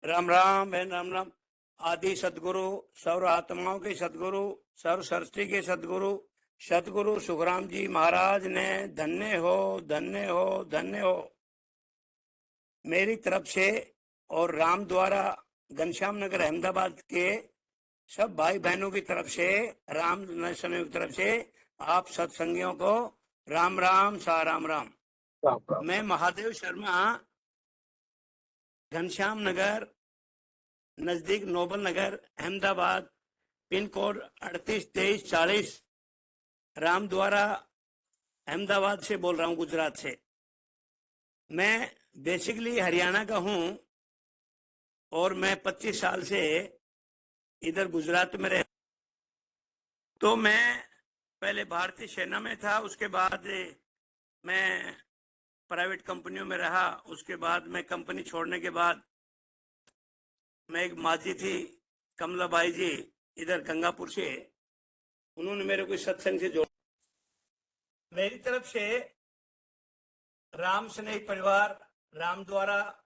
राम राम बहन राम राम। आदि सदगुरु, सर्व आत्माओं के सदगुरु, सर्व सृष्टि के सदगुरु, सदगुरु सुखराम जी महाराज ने धन्य हो, धन्य हो, धन्य हो मेरी तरफ से और राम द्वारा घनश्याम नगर अहमदाबाद के सब भाई बहनों की तरफ से, राम नैसनों की तरफ से आप सत्संगियों को राम राम सा राम राम। राम राम। मैं महादेव शर्मा, घनश्याम नगर नजदीक नोबल नगर अहमदाबाद, पिन कोड 382340, राम द्वारा अहमदाबाद से बोल रहा हूँ, गुजरात से। मैं बेसिकली हरियाणा का हूँ और मैं 25 साल से इधर गुजरात में रह। तो मैं पहले भारतीय सेना में था, उसके बाद मैं प्राइवेट कंपनियों में रहा। उसके बाद मैं कंपनी छोड़ने के बाद मैं एक माजी थी कमलाबाई जी, इधर गंगापुर से, उन्होंने मेरे को सत्संग से जोड़ा। मेरी तरफ से राम स्नेही परिवार, राम द्वारा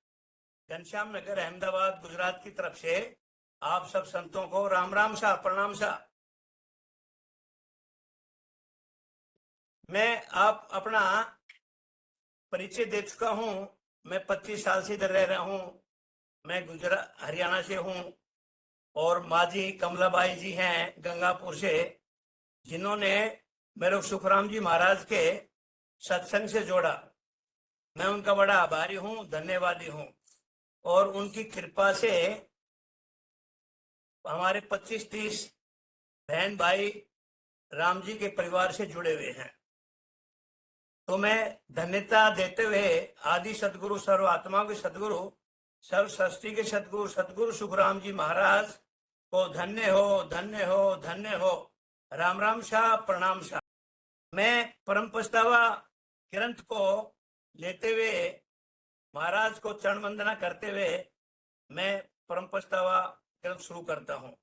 घनश्याम नगर अहमदाबाद गुजरात की तरफ से आप सब संतों को राम राम सा, प्रणाम सा। मैं आप अपना परिचय दे चुका हूं। मैं 25 साल से इधर रह रहा हूं। मैं गुजरात हरियाणा से हूं और माजी कमलाबाई जी हैं गंगापुर से, जिन्होंने मेरे सुखराम जी महाराज के सत्संग से जोड़ा। मैं उनका बड़ा आभारी हूं, धन्यवादी हूं। और उनकी कृपा से हमारे 25-30 बहन भाई राम जी के परिवार से जुड़े हुए हैं। तो मैं धन्यता देते हुए आदि सदगुरु, सर्व आत्माओं के सदगुरु, सर्व सृष्टि के सदगुरु, सदगुरु सुखराम जी महाराज को धन्य हो, धन्य हो, धन्य हो, राम राम शाह, प्रणाम शाह। मैं परम पछतावा ग्रंथ को लेते हुए, महाराज को चरण वंदना करते हुए मैं परम पछतावा ग्रंथ शुरू करता हूँ।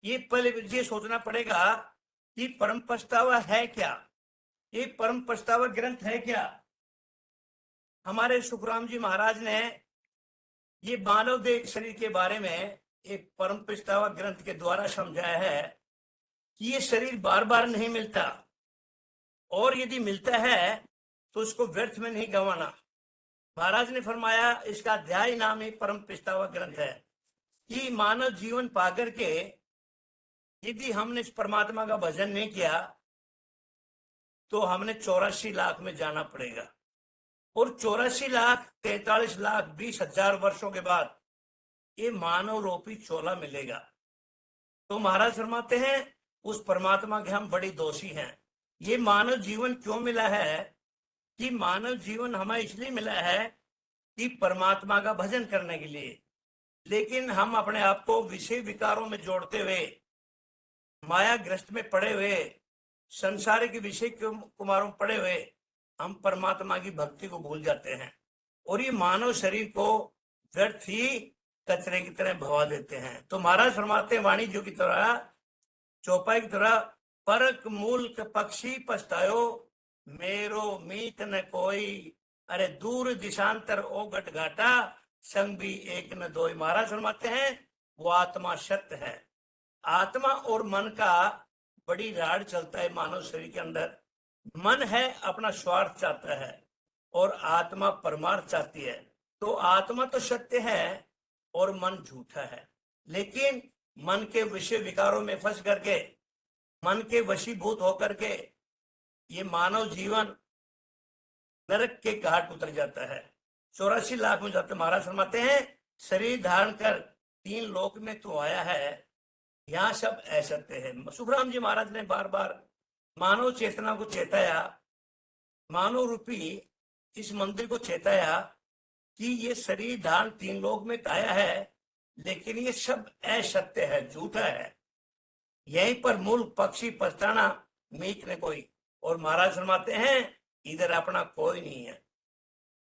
ये पहले ये सोचना पड़ेगा कि परम पछतावा है क्या, ये परम पछतावा ग्रंथ है क्या। हमारे सुखराम जी महाराज ने ये मानव देह शरीर के बारे में एक परम पछतावा ग्रंथ के द्वारा समझाया है कि ये शरीर बार बार नहीं मिलता, और यदि मिलता है तो उसको व्यर्थ में नहीं गंवाना। महाराज ने फरमाया, इसका अध्याय नाम ही परम पछतावा ग्रंथ है कि मानव जीवन पाकर के यदि हमने इस परमात्मा का भजन नहीं किया तो हमने 84 लाख में जाना पड़ेगा, और 84,43,20,000 वर्षों के बाद ये मानव रूपी चोला मिलेगा। तो महाराज फरमाते हैं उस परमात्मा के हम बड़ी दोषी हैं। ये मानव जीवन क्यों मिला है कि मानव जीवन हमें इसलिए मिला है कि परमात्मा का भजन करने के लिए, लेकिन हम अपने आप को विषय विकारों में जोड़ते हुए, माया ग्रस्त में पड़े हुए, संसारिक विषय कुमारों में पड़े हुए हम परमात्मा की भक्ति को भूल जाते हैं, और ये मानव शरीर को व्यर्थ ही कचरे की तरह भवा देते हैं। तो महाराज फरमाते हैं वाणिज्यों की तरह, चौपाई की तरह, परक मूल पक्षी पछतायो, मेरो मीत न कोई, अरे दूर दिशांतर ओ गट घाटा, संग भी एक न दोई। महाराज फरमाते हैं वो आत्मा सत्य है। आत्मा और मन का बड़ी राड़ चलता है मानव शरीर के अंदर। मन है अपना स्वार्थ चाहता है और आत्मा परमार्थ चाहती है। तो आत्मा तो सत्य है और मन झूठा है, लेकिन मन के विषय विकारों में फंस करके, मन के वशीभूत होकर के ये मानव जीवन नरक के घाट उतर जाता है, 84 लाख में जाते। महाराज फरमाते हैं शरीर धारण कर 3 लोक में तो आया है, यहाँ सब असत्य है। सुखराम जी महाराज ने बार बार मानव चेतना को चेताया, मानव रूपी इस मंदिर को चेताया कि ये शरीर धारण 3 लोक में आया है, लेकिन ये सब असत्य है, झूठा है। यहीं पर मूल पक्षी पछताना मीत ने कोई। और महाराज फरमाते हैं इधर अपना कोई नहीं है,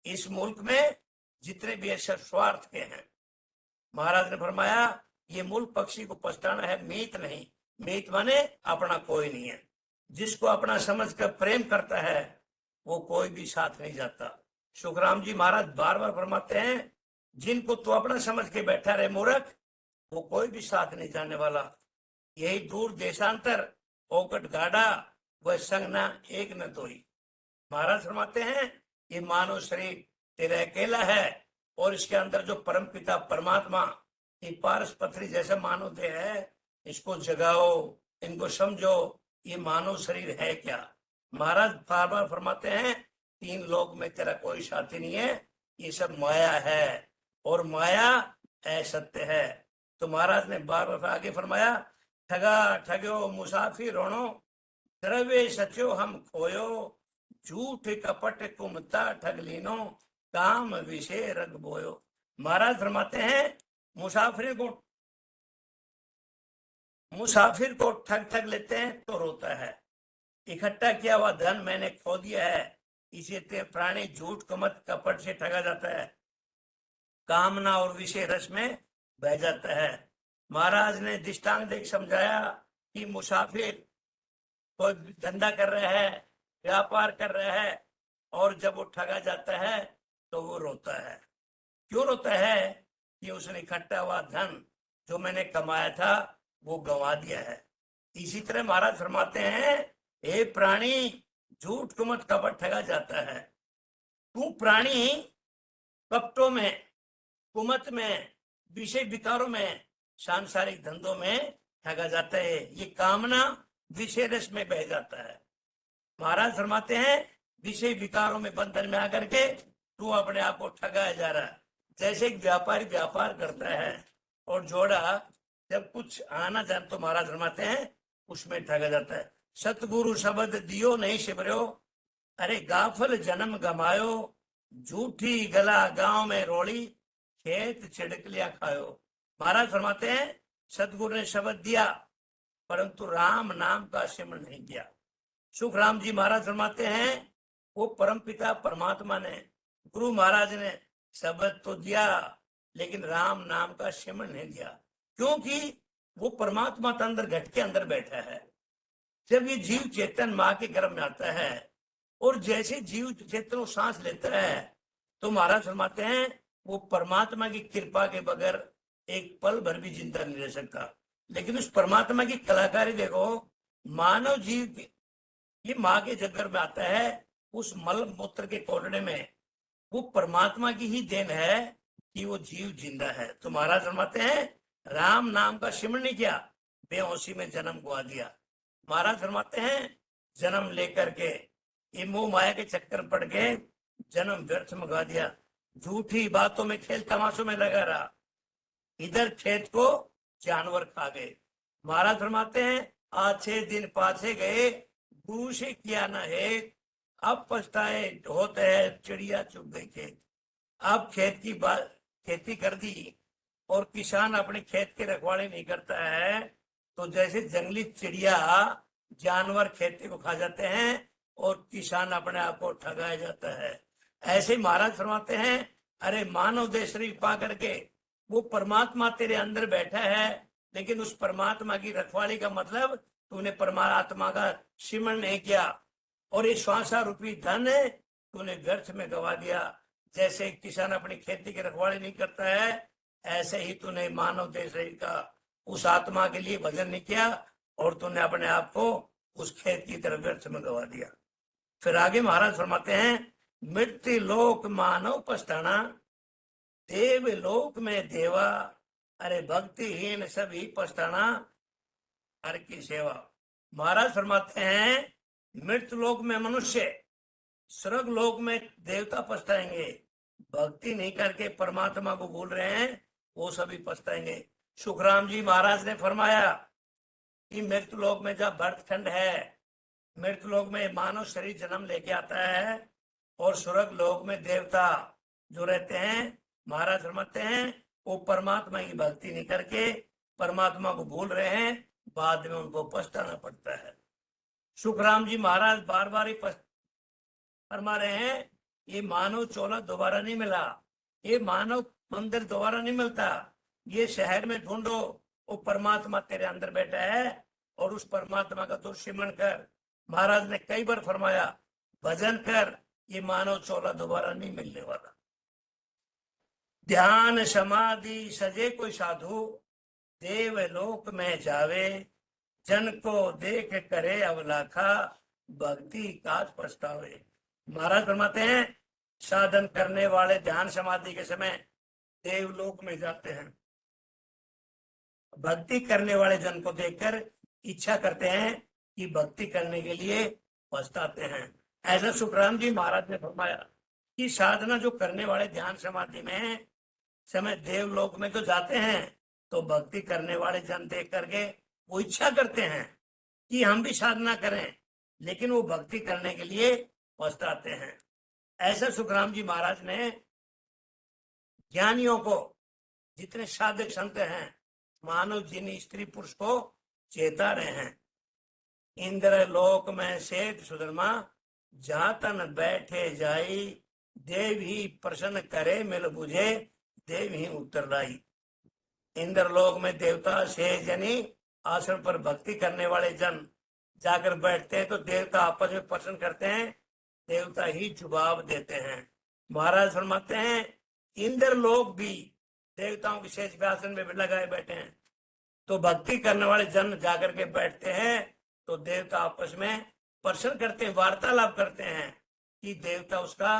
इस मुल्क में जितने भी ऐसे स्वार्थ के हैं। महाराज ने फरमाया ये मूल पक्षी को पछताना है, मीत नहीं। मीत माने अपना कोई नहीं है। जिसको अपना समझ कर प्रेम करता है वो कोई भी साथ नहीं जाता। सुखराम जी महाराज बार बार फरमाते हैं जिनको तू अपना समझ के बैठा रहे मूर्ख, वो कोई भी साथ नहीं जाने वाला। यही दूर देशांतर ओकट गाड़ा, वह संग ना एक न तोई। महाराज फरमाते हैं ये मानव शरीर तेरा अकेला है, और इसके अंदर जो परम पिता परमात्मा, ये पारस पथरी जैसा मानव देह है, इसको जगाओ, इनको समझो, ये मानव शरीर है क्या। महाराज बार बार फरमाते हैं तीन लोक में तेरा कोई साथी नहीं है, ये सब माया है, और माया असत्य है। तो महाराज ने बार बार आगे फरमाया, ठगा ठग्यो मुसाफिर रोणो, द्रव्य सचो हम खोयो, झूठ कपट कुमता ठग लीनो, काम विषय रग बोयो। महाराज फरमाते हैं मुसाफिर को ठग ठग लेते हैं तो रोता है, इकट्ठा किया हुआ धन मैंने खो दिया है, इसे प्राणी झूठ कमत कपट से ठगा जाता है, कामना और विषय रस में बह जाता है। महाराज ने दृष्टांत देख समझाया कि मुसाफिर कोई धंधा कर रहा है, व्यापार कर रहा है, और जब वो ठगा जाता है तो वो रोता है। क्यों रोता है? कि उसने इकट्ठा हुआ धन जो मैंने कमाया था वो गंवा दिया है। इसी तरह महाराज फरमाते हैं, हे प्राणी, झूठ कुमत कपट ठगा जाता है। तू प्राणी कपटों में, कुमत में, विषय विकारों में, सांसारिक धंधों में ठगा जाता है, ये कामना विषय रस में बह जाता है। महाराज फरमाते हैं विषय विकारों में बंधन में आकर के तू अपने आप को ठगाया जा रहा है। जैसे एक व्यापारी व्यापार करता है और जोड़ा जब कुछ आना जाए तो महाराज फरमाते हैं उसमें ठगा जाता है। सतगुरु शब्द दियो नहीं शिवरो, अरे गाफल जन्म गमायो, झूठी गला गांव में रोड़ी, खेत छिड़कलिया खायो। महाराज फरमाते हैं सतगुरु ने शब्द दिया परंतु राम नाम का सिमरण नहीं किया। सुख राम जी महाराज फरमाते हैं वो परम पिता परमात्मा ने, गुरु महाराज ने शब्द तो दिया लेकिन राम नाम का सिमरण नहीं दिया, क्योंकि वो परमात्मा के अंदर घट के अंदर बैठा है। जब ये जीव चेतन माँ के गर्भ में आता है और जैसे जीव चेतन सांस लेता है तो महाराज फरमाते हैं वो परमात्मा की कृपा के बगैर एक पल भर भी जिंदा नहीं रह सकता। लेकिन उस परमात्मा की कलाकारी देखो, मानव जीव ये माँ के जब गर्भ में आता है उस मल मूत्र के कोटड़े में वो परमात्मा की ही देन है कि वो जीव जिंदा है। तो महाराज फरमाते हैं राम नाम का सिमरण नहीं किया, बेहोशी में जन्म गवा दिया। महाराज फरमाते हैं जन्म लेकर के ये मोह माया के चक्कर पड़ के जन्म व्यर्थ में गवा दिया, झूठी बातों में खेल तमाशों में लगा रहा, इधर खेत को जानवर खा गए। महाराज फरमाते हैं आछे दिन पाछे गए, गुरु से किया न है, अब पछताए होते है चिड़िया चुग गई खेत। अब खेत की बात खेती कर दी और किसान अपने खेत की रखवाली नहीं करता है तो जैसे जंगली चिड़िया जानवर खेती को खा जाते हैं और किसान अपने आप को ठगाया जाता है। ऐसे महाराज फरमाते हैं अरे मानव देह शरीर पा करके वो परमात्मा तेरे अंदर बैठा है, लेकिन उस परमात्मा की रखवाली का मतलब तूने परमात्मा का सिमरण नहीं किया और ये श्वासा रूपी धन तूने व्यर्थ में गवा दिया। जैसे किसान अपनी खेती की रखवाली नहीं करता है ऐसे ही तूने मानव देह शरीर का उस आत्मा के लिए भजन नहीं किया और तूने अपने आप को उस खेत की तरफ व्यर्थ में गवा दिया। फिर आगे महाराज फरमाते हैं मृत्यु लोक मानव पछताना, देव लोक में देवा, अरे भक्तिहीन सभी पछताना, हर की सेवा। महाराज फरमाते हैं मृत्यु लोक में मनुष्य, स्वर्ग लोक में देवता पछताएंगे, भक्ति नहीं करके परमात्मा को भूल रहे हैं वो सभी पछताएंगे। सुखराम जी महाराज ने फरमाया कि मृत्यु लोक में जब भरतखंड है, मृत्यु लोक में मानव शरीर जन्म लेके आता है और स्वर्ग लोक में देवता जो रहते हैं, महाराज फरमाते हैं वो परमात्मा की भक्ति नहीं करके परमात्मा को भूल रहे हैं, बाद में उनको पछताना पड़ता है। सुखराम जी महाराज बार बार ही फरमा रहे हैं ये मानव चोला दोबारा नहीं मिला, ये मानव मंदिर दोबारा नहीं मिलता, ये शहर में ढूंढो वो परमात्मा तेरे अंदर बैठा है और उस परमात्मा का तो सिमरण कर। महाराज ने कई बार फरमाया भजन कर, ये मानव चोला दोबारा नहीं मिलने वाला। ध्यान समाधि सजे कोई साधु, देवलोक में जावे, जन को देख करे अवलाखा, भक्ति काज पछतावे। महाराज फरमाते हैं साधन करने वाले ध्यान समाधि के समय देवलोक में जाते हैं, भक्ति करने वाले जन को देखकर इच्छा करते हैं कि भक्ति करने के लिए पछताते हैं। ऐसा सुखराम जी महाराज ने फरमाया कि साधना जो करने वाले ध्यान समाधि में समय देवलोक में तो जाते हैं, तो भक्ति करने वाले जन देख करके वो इच्छा करते हैं कि हम भी साधना करें, लेकिन वो भक्ति करने के लिए पछताते हैं। ऐसा सुखराम जी महाराज ने ज्ञानियों को, जितने साधक संत हैं, मानव जिन स्त्री पुरुष को चेता रहे हैं। इंद्र लोक में सेठ सुधर्मा, जातन बैठे जाई, देव ही प्रसन्न करे मिल बुझे, देव ही उत्तर लाई। इंद्र लोक में देवता शेष यानी आश्रम पर भक्ति करने वाले जन जाकर बैठते हैं, तो देवता आपस में प्रसन्न करते हैं, देवता ही जवाब देते हैं। महाराज फरमाते हैं इंद्र लोग भी देवताओं के शेष आसन में लगाए बैठे हैं, तो भक्ति करने वाले जन जाकर के बैठते हैं, तो देवता आपस में प्रश्न करते हैं, वार्तालाप करते हैं कि देवता उसका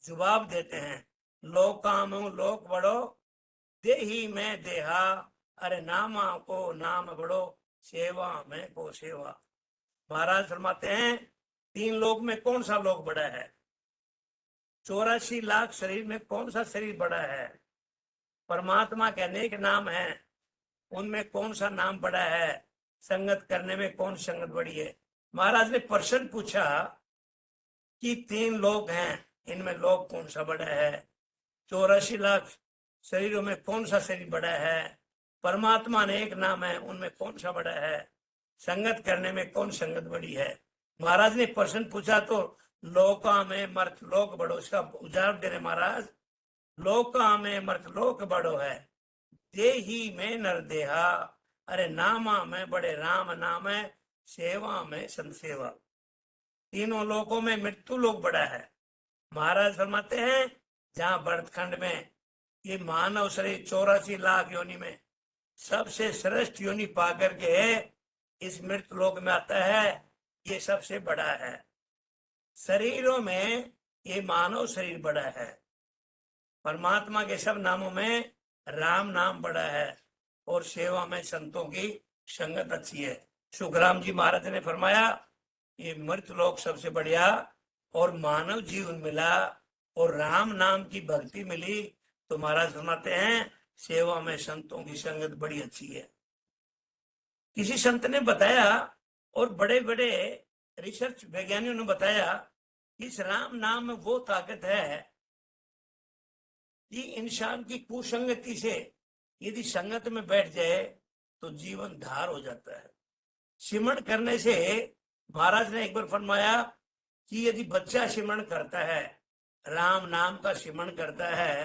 जवाब देते हैं। लोक काम लोक बड़ो, देही में देहा, अरे नामा को नाम बड़ो, सेवा में को सेवा। महाराज फरमाते हैं 3 लोक में कौन सा लोक बड़ा है? 84 लाख शरीर में कौन सा शरीर बड़ा है? परमात्मा के अनेक नाम हैं, उनमें कौन सा नाम बड़ा है? संगत करने में कौन संगत बड़ी है? महाराज ने प्रश्न पूछा कि 3 लोक हैं, इनमें लोक कौन सा बड़ा है? 84 लाख शरीरों में कौन सा शरीर बड़ा है? परमात्मा ने एक नाम है, उनमें कौन सा बड़ा है? संगत करने में कौन संगत बड़ी है? महाराज ने प्रश्न पूछा तो लोका में मर्त लोक बड़ो, इसका जवाब दे रहे महाराज, लोका में मर्त लोक बड़ो है, देही में नर देहा, अरे नामा में बड़े राम नाम है, सेवा में संसेवा। तीनों लोकों में मृत्यु लोक बड़ा है। महाराज फरमाते हैं जहाँ भरतखंड में ये मानव शरीर 84 लाख योनि में सबसे श्रेष्ठ योनि पा करके इस मृत्यु लोक में आता है, ये सबसे बड़ा है। शरीरों में ये मानव शरीर बड़ा है। परमात्मा के सब नामों में राम नाम बड़ा है और सेवा में संतों की संगत अच्छी है। सुखराम जी महाराज ने फरमाया ये मृत्यु लोक सबसे बढ़िया और मानव जीवन मिला और राम नाम की भक्ति मिली, तो महाराज फरमाते हैं सेवा में संतों की संगत बड़ी अच्छी है। किसी संत ने बताया और बड़े बड़े रिसर्च वैज्ञानिकों ने बताया इस राम नाम में वो ताकत है कि इंसान की कुसंगति से यदि संगत में बैठ जाए तो जीवन धार हो जाता है। सिमरण करने से महाराज ने एक बार फरमाया कि यदि बच्चा सिमरण करता है, राम नाम का सिमरण करता है,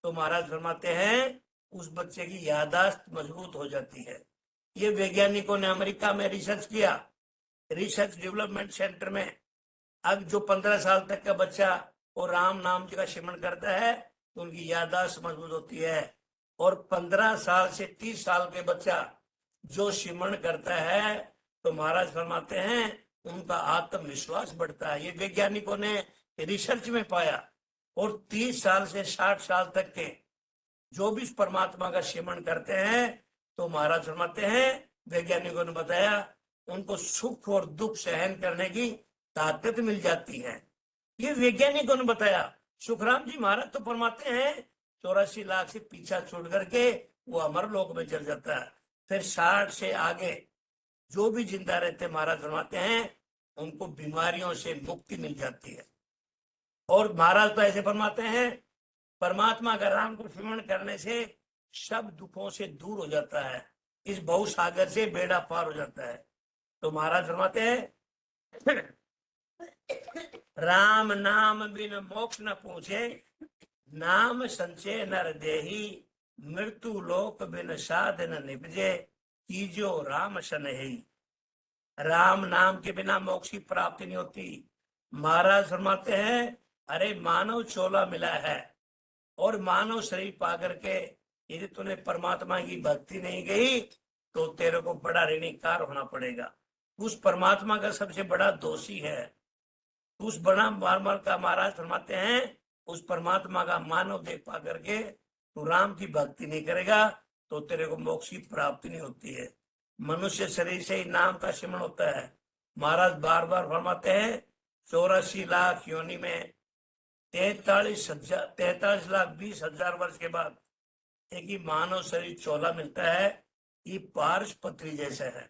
तो महाराज फरमाते हैं उस बच्चे की याददाश्त मजबूत हो जाती है। ये वैज्ञानिकों ने अमेरिका में रिसर्च किया, रिसर्च डेवलपमेंट सेंटर में। अब जो 15 साल तक का बच्चा और राम नाम का सिमरण करता है तो उनकी याददाश्त मजबूत होती है, और 15 साल से 30 साल के बच्चा जो सिमरण करता है तो महाराज फरमाते हैं उनका आत्मविश्वास बढ़ता है। ये वैज्ञानिकों ने रिसर्च में पाया। और 30 साल से 60 साल तक के जो भी परमात्मा का सिमरण करते हैं तो महाराज फरमाते हैं वैज्ञानिकों ने बताया उनको सुख और दुख सहन करने की ताकत मिल जाती है। ये वैज्ञानिकों ने बताया। सुखराम जी महाराज तो फरमाते हैं 84 लाख से पीछा छोड़ करके वो अमर लोक में चल जाता है। फिर 60 से आगे जो भी जिंदा रहते महाराज फरमाते हैं उनको बीमारियों से मुक्ति मिल जाती है। और महाराज तो ऐसे फरमाते हैं परमात्मा का राम को स्मरण करने से सब दुखों से दूर हो जाता है, इस बहुसागर से बेड़ा पार हो जाता है। तो महाराज फरमाते हैं राम नाम बिन मोक्ष न पूछे, नाम संचय नर देही, मृत्यु लोक बिन साधन निपजे, कीजो राम सनहि। राम नाम के बिना मोक्ष की प्राप्ति नहीं होती। महाराज फरमाते हैं अरे मानव चोला मिला है, और मानव शरीर पा करके यदि तूने परमात्मा की भक्ति नहीं गई तो तेरे को बड़ा ऋणीकार होना पड़ेगा। उस परमात्मा का सबसे बड़ा दोषी है। उस बड़ा मार का महाराज फरमाते हैं उस परमात्मा का मानव देख पा करके तू राम की भक्ति नहीं करेगा तो तेरे को मोक्ष की प्राप्ति नहीं होती है। मनुष्य शरीर से ही नाम का सिमरण होता है। महाराज बार बार फरमाते हैं 84 लाख योनि में 43 लाख 20 हजार वर्ष के बाद एक ही मानव शरीर चोला मिलता है। ये पारस पत्री जैसा है।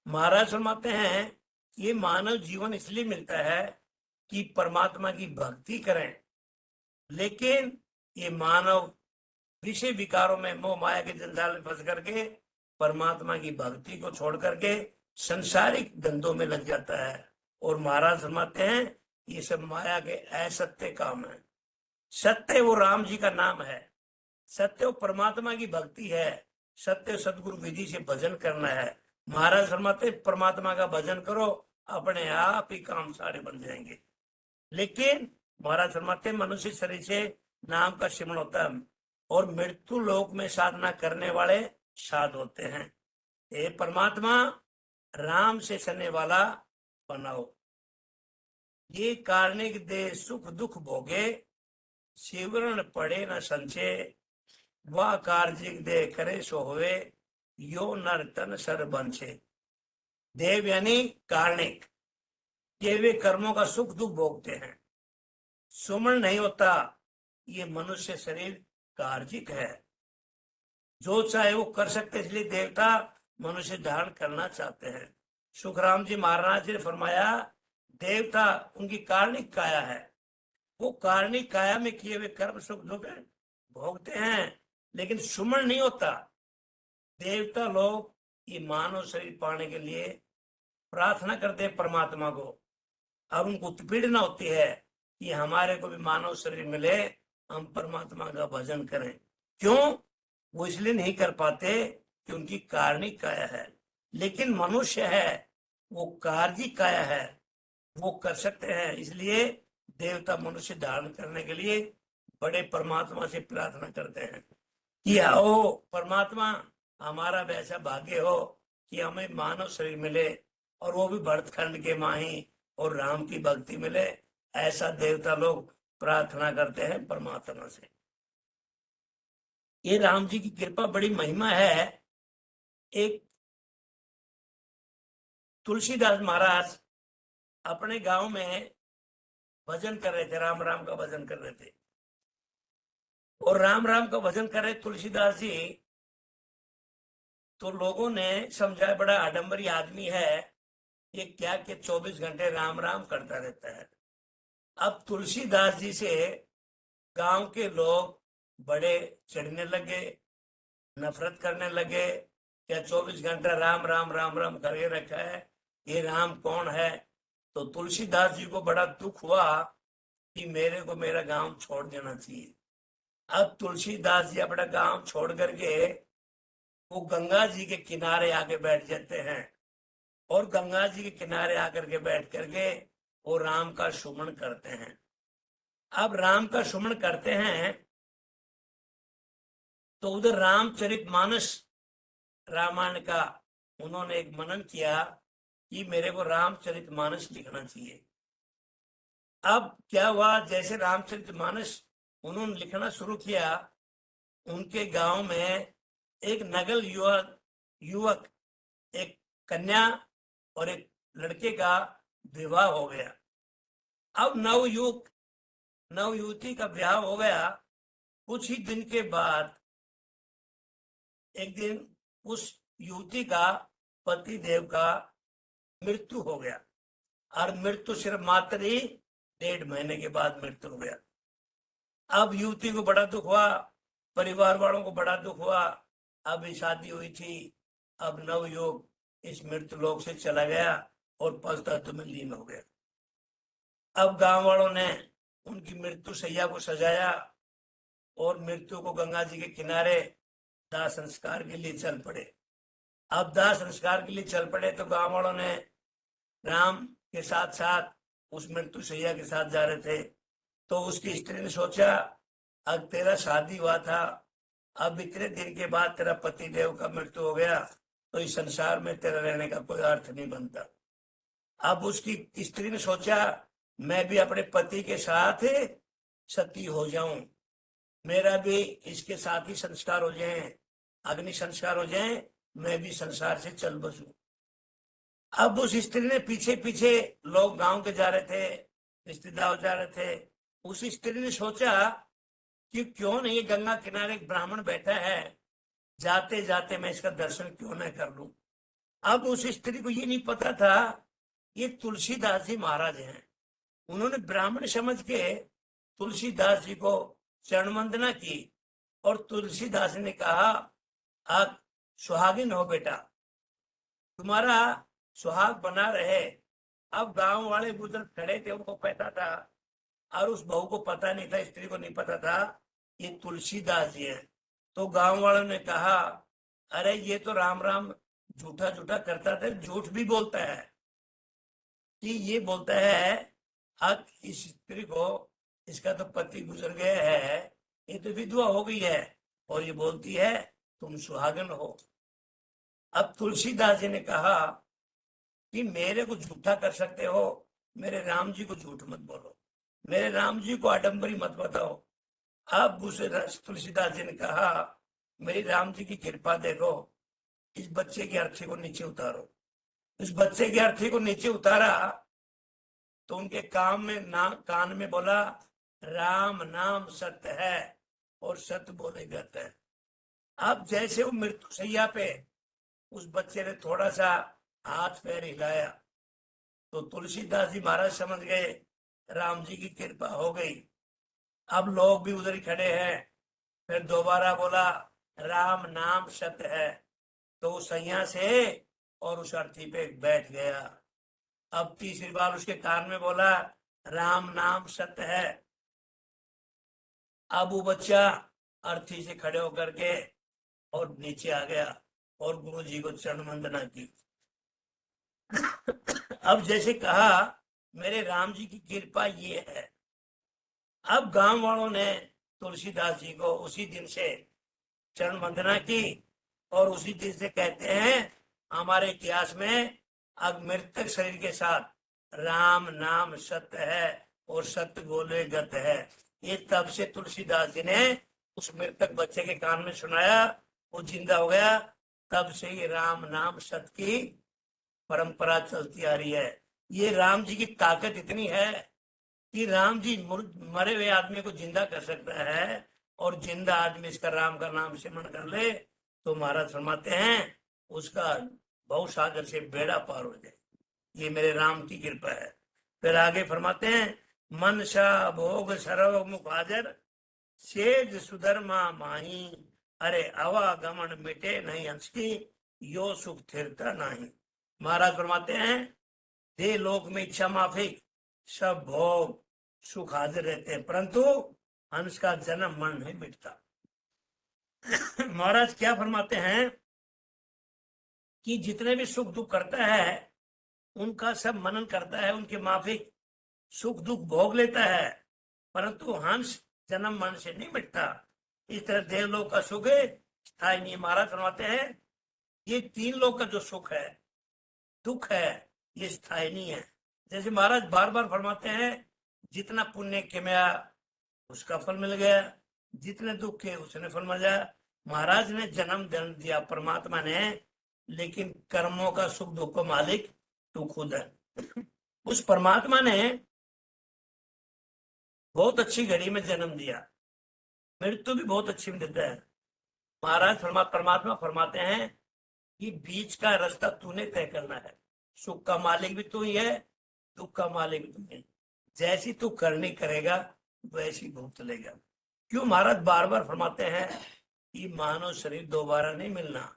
महाराज फरमाते हैं ये मानव जीवन इसलिए मिलता है कि परमात्मा की भक्ति करें, लेकिन ये मानव विषय विकारों में मोह माया के जंजाल में फंस करके परमात्मा की भक्ति को छोड़ करके संसारिक धंधों में लग जाता है। और महाराज फरमाते हैं ये सब माया के असत्य काम है। सत्य वो राम जी का नाम है, सत्य वो परमात्मा की भक्ति है, सत्य सदगुरु विधि से भजन करना है। महाराज फरमाते परमात्मा का भजन करो अपने आप ही काम सारे बन जाएंगे। लेकिन महाराज फरमाते मनुष्य शरीर से नाम का सिमरण होता है और मृत्यु लोक में साधना करने वाले साध होते हैं। ये परमात्मा राम से सने वाला बनाओ। ये कार्णिक दे सुख दुख भोगे शिवरण पड़े न संचय वह कार्जिक दे करे सो होवे यो नर तन सर बंचे। देव यानी कार्णिक, ये वे कर्मों का सुख दुख भोगते हैं। सुमरण नहीं होता, ये मनुष्य शरीर कार्जिक है, जो चाहे वो कर सकते, इसलिए देवता मनुष्य धारण करना चाहते हैं। सुखराम जी महाराज जी ने फरमाया देवता उनकी कार्णिक काया है, वो कार्णिक काया में किए हुए कर्म सुख दुख भोगते हैं, लेकिन सुमरण नहीं होता। देवता लोग ये मानव शरीर पाने के लिए प्रार्थना करते हैं परमात्मा को, और उनको उत्पीड़ना होती है कि हमारे को भी मानव शरीर मिले, हम परमात्मा का भजन करें। क्यों? वो इसलिए नहीं कर पाते कि उनकी कार्णिक काया है, लेकिन मनुष्य है वो कार्जिक काया है, वो कर सकते हैं। इसलिए देवता मनुष्य धारण करने के लिए बड़े परमात्मा से प्रार्थना करते हैं कि आओ परमात्मा हमारा वैसा भाग्य हो कि हमें मानव शरीर मिले और वो भी भरतखंड के माही और राम की भक्ति मिले। ऐसा देवता लोग प्रार्थना करते हैं परमात्मा से। ये राम जी की कृपा बड़ी महिमा है। एक तुलसीदास महाराज अपने गांव में भजन कर रहे थे, राम राम का भजन कर रहे थे, और राम राम का भजन कर रहे तुलसीदास जी, तो लोगों ने समझा बड़ा आडंबरी आदमी है, ये क्या कि 24 घंटे राम राम करता रहता है। अब तुलसीदास जी से गांव के लोग बड़े चिढ़ने लगे, नफरत करने लगे, क्या 24 घंटा राम राम राम राम करके रखा है, ये राम कौन है। तो तुलसीदास जी को बड़ा दुख हुआ कि मेरे को मेरा गांव छोड़ देना चाहिए। अब तुलसीदास जी अपना गांव छोड़ करके वो गंगा जी के किनारे आके बैठ जाते हैं, और गंगा जी के किनारे आकर के बैठ करके वो राम का सुमरण करते हैं। अब राम का सुमरण करते हैं तो उधर रामचरितमानस रामायण का उन्होंने एक मनन किया कि मेरे को रामचरितमानस लिखना चाहिए। अब क्या हुआ, जैसे रामचरितमानस उन्होंने लिखना शुरू किया, उनके गांव में एक नगल युवक एक कन्या और एक लड़के का विवाह हो गया। अब नव युवती का ब्याह हो गया। कुछ ही दिन के बाद एक दिन उस युवती का पति देव का मृत्यु हो गया, और मृत्यु सिर्फ मात्र ही 1.5 महीने के बाद मृत्यु हो गया। अब युवती को बड़ा दुख हुआ, परिवार वालों को बड़ा दुख हुआ। अब शादी हुई थी, अब नवयुवक इस मृत्यु लोक से चला गया और पशुतत्व में लीन हो गया। अब गांव वालों ने उनकी मृत्यु शैया को सजाया और मृत्यु को गंगा जी के किनारे दाह संस्कार के लिए चल पड़े। अब दाह संस्कार के लिए चल पड़े तो गांव वालों ने राम के साथ साथ उस मृत्यु शैया के साथ जा रहे थे, तो उसकी स्त्री ने सोचा अब तेरा शादी हुआ था, अब इतने दिन के बाद तेरा पति देव का मृत्यु हो गया, तो इस संसार में तेरा रहने का कोई अर्थ नहीं बनता। अब उसकी स्त्री ने सोचा, मैं भी अपने पति के साथ सती हो जाऊं, मेरा भी इसके साथ ही संस्कार हो जाए, अग्नि संस्कार हो जाए, मैं भी संसार से चल बसूं। अब उस स्त्री ने पीछे पीछे, लोग गांव के जा रहे थे, रिश्तेदार जा रहे थे, उस स्त्री ने सोचा कि क्यों नहीं, ये गंगा किनारे एक ब्राह्मण बैठा है, जाते जाते मैं इसका दर्शन क्यों न कर लूं। अब उस स्त्री को ये नहीं पता था ये तुलसीदास जी महाराज हैं। उन्होंने ब्राह्मण समझ के तुलसीदास जी को चरण वंदना की, और तुलसीदास ने कहा, आप सुहागिन हो बेटा, तुम्हारा सुहाग बना रहे। अब गांव वाले बुजुर्ग खड़े थे, उनको पता था, और उस बहू को पता नहीं था, स्त्री को नहीं पता था ये तुलसीदास जी हैं। तो गांव वालों ने कहा, अरे ये तो राम राम झूठा झूठा करता था, झूठ भी बोलता है, कि ये बोलता है अब इस स्त्री को, इसका तो पति गुजर गया है, ये तो विधवा हो गई है, और ये बोलती है तुम सुहागन हो। अब तुलसीदास जी ने कहा कि मेरे को झूठा कर सकते हो, मेरे राम जी को झूठ मत बोलो, मेरे राम जी को आडंबरी मत बताओ। अब उसे तुलसीदास जी ने कहा, मेरी राम जी की कृपा देखो, इस बच्चे की अर्थी को नीचे उतारो। इस बच्चे की अर्थी को नीचे उतारा, तो उनके कान में बोला, राम नाम सत्य है, और सत्य बोले गत है। अब जैसे वो मृत्यु शैया पे, उस बच्चे ने थोड़ा सा हाथ पैर हिलाया, तो तुलसीदास जी महाराज समझ गए राम जी की कृपा हो गई। अब लोग भी उधर ही खड़े हैं, फिर दोबारा बोला, राम नाम सत्य है, तो वो सैया से और उस अर्थी पे बैठ गया। अब तीसरी बार उसके कान में बोला, राम नाम सत्य है। अब वो बच्चा अर्थी से खड़े होकर के और नीचे आ गया, और गुरु जी को चरण वंदना की। अब जैसे कहा, मेरे राम जी की कृपा ये है। अब गांव वालों ने तुलसीदास जी को उसी दिन से चरण वंदना की, और उसी दिन से कहते हैं हमारे इतिहास में, अब मृतक शरीर के साथ राम नाम सत्य है, और सत्य बोले गत है। ये तब से तुलसीदास जी ने उस मृतक बच्चे के कान में सुनाया, वो जिंदा हो गया। तब से ये राम नाम सत्य की परंपरा चलती आ रही है। ये राम जी की ताकत इतनी है कि राम जी मरे हुए आदमी को जिंदा कर सकता है, और जिंदा आदमी इसका राम का नाम सिमरण कर ले, तो महाराज फरमाते हैं उसका भव सागर से बेड़ा पार हो जाए। ये मेरे राम की कृपा है। फिर आगे फरमाते हैं, मनसा भोग सर्व मुख हाजर, सेज सुधर्मा माही, अरे आवागमन मिटे नहीं हंस की, यो सुख थिरता नहीं। महाराज फरमाते हैं, दे लोक में इच्छा माफिक, सब भोग सुख हाजिर रहते हैं, परंतु हंस का जन्म मन नहीं मिटता। महाराज क्या फरमाते हैं कि जितने भी सुख दुख करता है, उनका सब मनन करता है, उनके माफिक सुख दुख भोग लेता है, परंतु हंस जन्म मन से नहीं मिटता। इस तरह देवलोक का सुख है स्थायी नहीं। महाराज फरमाते हैं ये तीन लोग का जो सुख है, दुख है, ये स्थायी नहीं है। जैसे महाराज बार बार फरमाते हैं, जितना पुण्य किया उसका फल मिल गया, जितने दुख के उसने फल मिल गया। महाराज ने जन्म दिया परमात्मा ने, लेकिन कर्मों का सुख दुख का मालिक तू खुद है। उस परमात्मा ने बहुत अच्छी घड़ी में जन्म दिया, मृत्यु भी बहुत अच्छी में देता है। महाराज परमात्मा फरमाते हैं कि बीच का रास्ता तूने तय करना है। सुख का मालिक भी तू ही है, दुख का मालिक भी तू है। जैसी तू करनी करेगा वैसी भुगत लेगा। क्यों महाराज बार बार फरमाते हैं कि मानव शरीर दोबारा नहीं मिलना।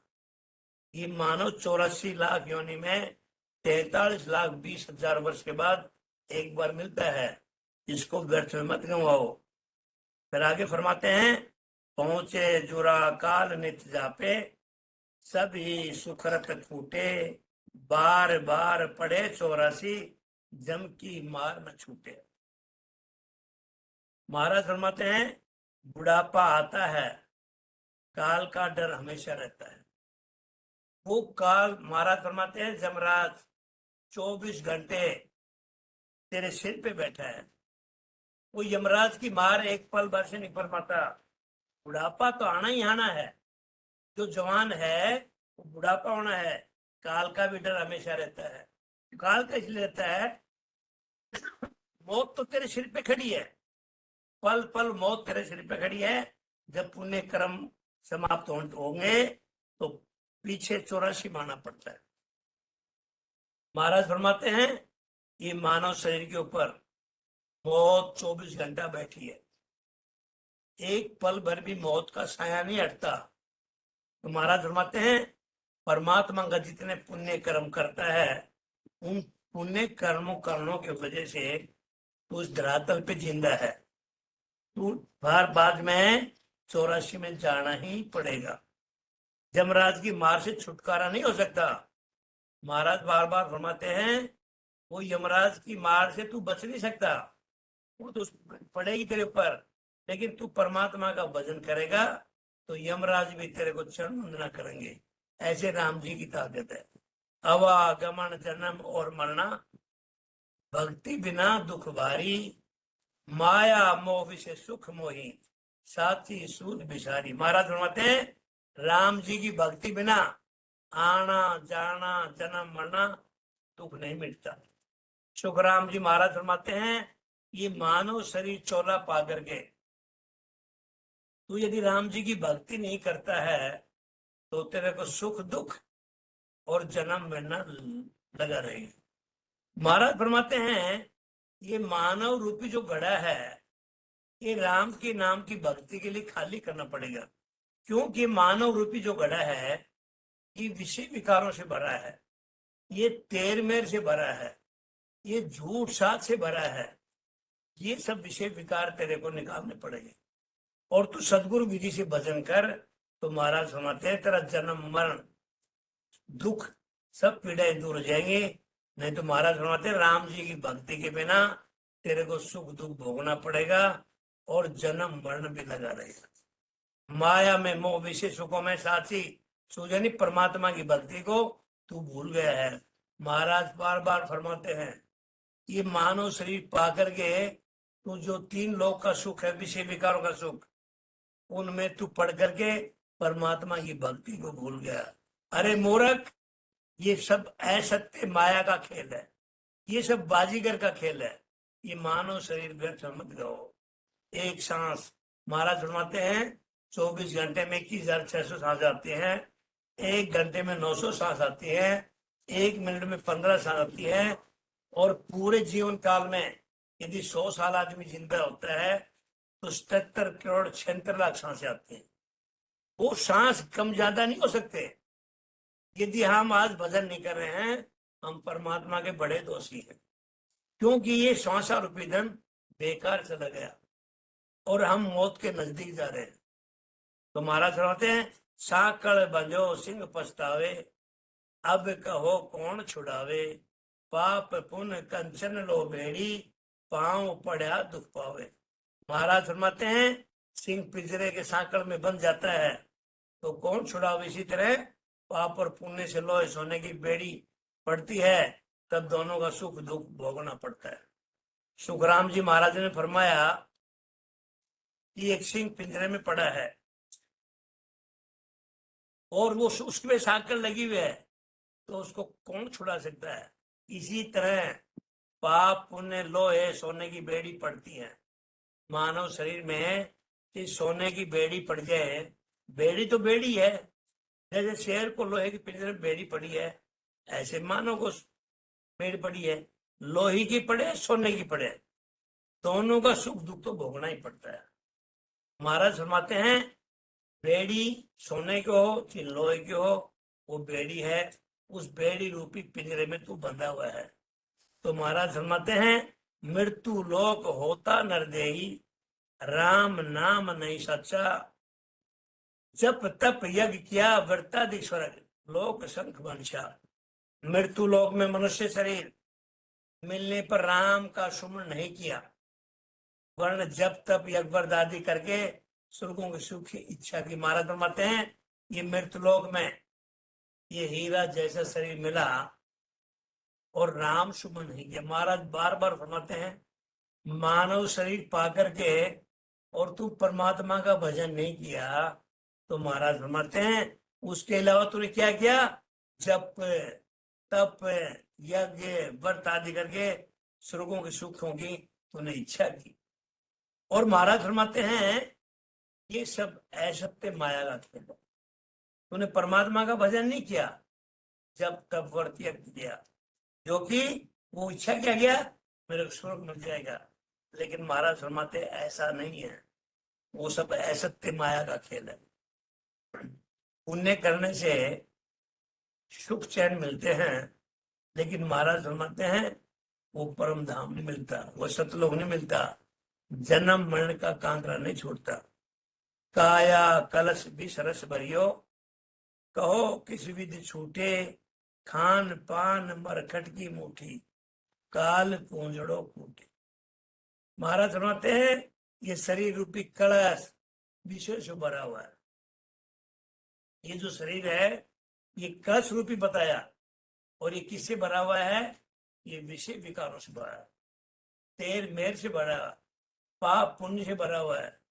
ये मानव 84 लाख योनि में 43,20,000 वर्ष के बाद एक बार मिलता है, इसको व्यर्थ में मत गंवाओ। फिर आगे फरमाते हैं, पहुंचे जुरा काल नित जापे, सभी सुखरत फूटे, बार बार पड़े 84, जम की मार न छूटे। महाराज फरमाते हैं बुढ़ापा आता है, काल का डर हमेशा रहता है। वो काल, महाराज फरमाते हैं, जमराज 24 घंटे तेरे सिर पे बैठा है। वो यमराज की मार एक पल भर से नहीं फरमाता। बुढ़ापा तो आना ही आना है। जो जवान है वो बुढ़ापा होना है। काल का भी डर हमेशा रहता है। काल का इसलिए रहता है, मौत तो तेरे सिर पे खड़ी है, पल पल मौत तेरे सिर पे खड़ी है। जब पुण्य कर्म समाप्त होंगे तो पीछे 84 माना पड़ता है। महाराज फरमाते हैं, ये मानव शरीर के ऊपर मौत 24 घंटा बैठी है। एक पल भर भी मौत का साया नहीं हटता। तो महाराज फरमाते हैं, परमात्मा का जितने पुण्य कर्म करता है, उन पुण्य कर्मों की वजह से तू उस धरातल पे जिंदा है। तू बार बाद में 84 में जाना ही पड़ेगा। जमराज की मार से छुटकारा नहीं हो सकता। महाराज बार बार फरमाते हैं, वो यमराज की मार से तू बच नहीं सकता, वो तो पड़ेगी तेरे ऊपर। लेकिन तू परमात्मा का भजन करेगा तो यमराज भी तेरे को चरण वंदना करेंगे। ऐसे राम जी की ताकत है। अवागमन जन्म और मरना, भक्ति बिना दुख भारी, माया मोह से सुख मोही, साथी सूद बिसारी। महाराज फरमाते हैं, राम जी की भक्ति बिना आना जाना जन्म मरना दुख नहीं मिटता। सुखराम जी महाराज फरमाते हैं, ये मानव शरीर चोला पा करके तू यदि राम जी की भक्ति नहीं करता है तो तेरे को सुख दुख और जन्म मरना लगा रहेगा। महाराज फरमाते हैं, ये मानव रूपी जो घड़ा है, ये राम के नाम की भक्ति के लिए खाली करना पड़ेगा। क्योंकि मानव रूपी जो घड़ा है, ये विषय विकारों से भरा है, ये तेर मेर से भरा है, ये झूठ साथ से भरा है। ये सब विषय विकार तेरे को निकालने पड़ेंगे। और तू सदगुरु विधि से भजन कर तो महाराज फरमाते हैं, तेरा जन्म मरण दुख सब पीड़ाएं दूर हो जाएंगे। नहीं तो महाराज फरमाते हैं, राम जी की भक्ति के बिना तेरे को सुख दुख भोगना पड़ेगा और जन्म मरण भी लगा रहेगा। माया में मोह विषय सुखों में साथी सूझनी, परमात्मा की भक्ति को तू भूल गया है। महाराज बार बार फरमाते हैं, ये मानव शरीर पा करके तू जो 3 लोक का सुख है, विषय विकारों का सुख, उनमें तू पढ़ करके परमात्मा की भक्ति को भूल गया। अरे मूर्ख, ये सब असत्य माया का खेल है, ये सब बाजीगर का खेल है। ये मानव शरीर व्यर्थ मत गो। एक सांस, महाराज फरमाते हैं, 24 घंटे में 21,600 सांस आती है, 1 घंटे में 900 सांस आती है, 1 मिनट में 15 सांस आती है। और पूरे जीवन काल में यदि 100 साल आदमी जिंदा होता है तो 77 करोड़ 76 लाख सांसें आती हैं। वो सांस कम ज्यादा नहीं हो सकते। यदि हम आज भजन नहीं कर रहे हैं, हम परमात्मा के बड़े दोषी हैं। क्योंकि ये श्वासा रूपी धन बेकार चला गया और हम मौत के नजदीक जा रहे हैं। तो महाराज फरमाते हैं, साकड़ बंजो सिंह पछतावे, अब कहो कौन छुड़ावे, पाप पुण्य कंचन लो भेड़ी, पांव पड़ा दुख पावे। महाराज फरमाते हैं, सिंह पिंजरे के सांकड़ में बंध जाता है तो कौन छुड़ावे। इसी तरह पाप और पुण्य से लोहे सोने की बेड़ी पड़ती है, तब दोनों का सुख दुख भोगना पड़ता है। सुखराम जी महाराज ने फरमाया कि एक सिंह पिंजरे में पड़ा है और वो उसके सांकड़ लगी हुई है, तो उसको कौन छुड़ा सकता है। इसी तरह पाप पुण्य लोहे सोने की बेड़ी पड़ती है। मानव शरीर में इस सोने की बेड़ी पड़ जाए, बेड़ी तो बेड़ी है, जैसे शेर को लोहे की पिंजरे में बेड़ी पड़ी है, ऐसे मानव को बेड़ी पड़ी है। लोहे की पड़े सोने की पड़े, दोनों का सुख दुख तो भोगना ही पड़ता है। महाराज फरमाते हैं, बेड़ी सोने की हो कि लोहे की हो, वो बेड़ी है, उस बेड़ी रूपी पिंजरे में तू बंधा हुआ है। तो महाराज फरमाते हैं, मृत्यु लोक होता नरदेही, राम नाम नहीं सच्चा, जप तप यज्ञ किया व्रतादि स्वर्ग, लोक शंख वंशा। मृत्यु लोक में मनुष्य शरीर मिलने पर राम का सुमरण नहीं किया, वर्ण जप तप यज्ञ व्रत आदि करके स्वर्गों के सुख की इच्छा की। महाराज फरमाते हैं ये मृतलोक में ये हीरा जैसा शरीर मिला और राम शुभ नहीं किया। महाराज बार बार फरमाते हैं मानव शरीर पा करके और तू परमात्मा का भजन नहीं किया, तो महाराज फरमाते हैं उसके अलावा तूने क्या किया, जप तप यज्ञ व्रत आदि करके स्वर्गों के सुखों की तूने इच्छा की। और महाराज फरमाते हैं ये सब असत्य माया का खेल है, तूने परमात्मा का भजन नहीं किया, जब तब व्रत यज्ञ किया, जो कि वो इच्छा क्या गया मेरे को स्वर्ग मिल जाएगा। लेकिन महाराज फरमाते ऐसा नहीं है, वो सब असत्य माया का खेल है। पुण्य करने से सुख चैन मिलते हैं, लेकिन महाराज फरमाते हैं वो परम धाम नहीं मिलता, वो सतलोक नहीं मिलता, जन्म मरण का कांकरा नहीं छोड़ता। काया कलश भी सरस भरियो, कहो किस विधि छूटे, खान पान मरखट की मुठी, काल पूंजड़ो फूटे। महाराज फरमाते हैं ये शरीर रूपी कलश विषय से भरा हुआ है। ये जो शरीर है ये कलश रूपी बताया, और ये किससे भरा हुआ है, ये विषय विकारों से भरा है, तेर मेर से भरा है, पाप पुण्य से भरा हुआ है।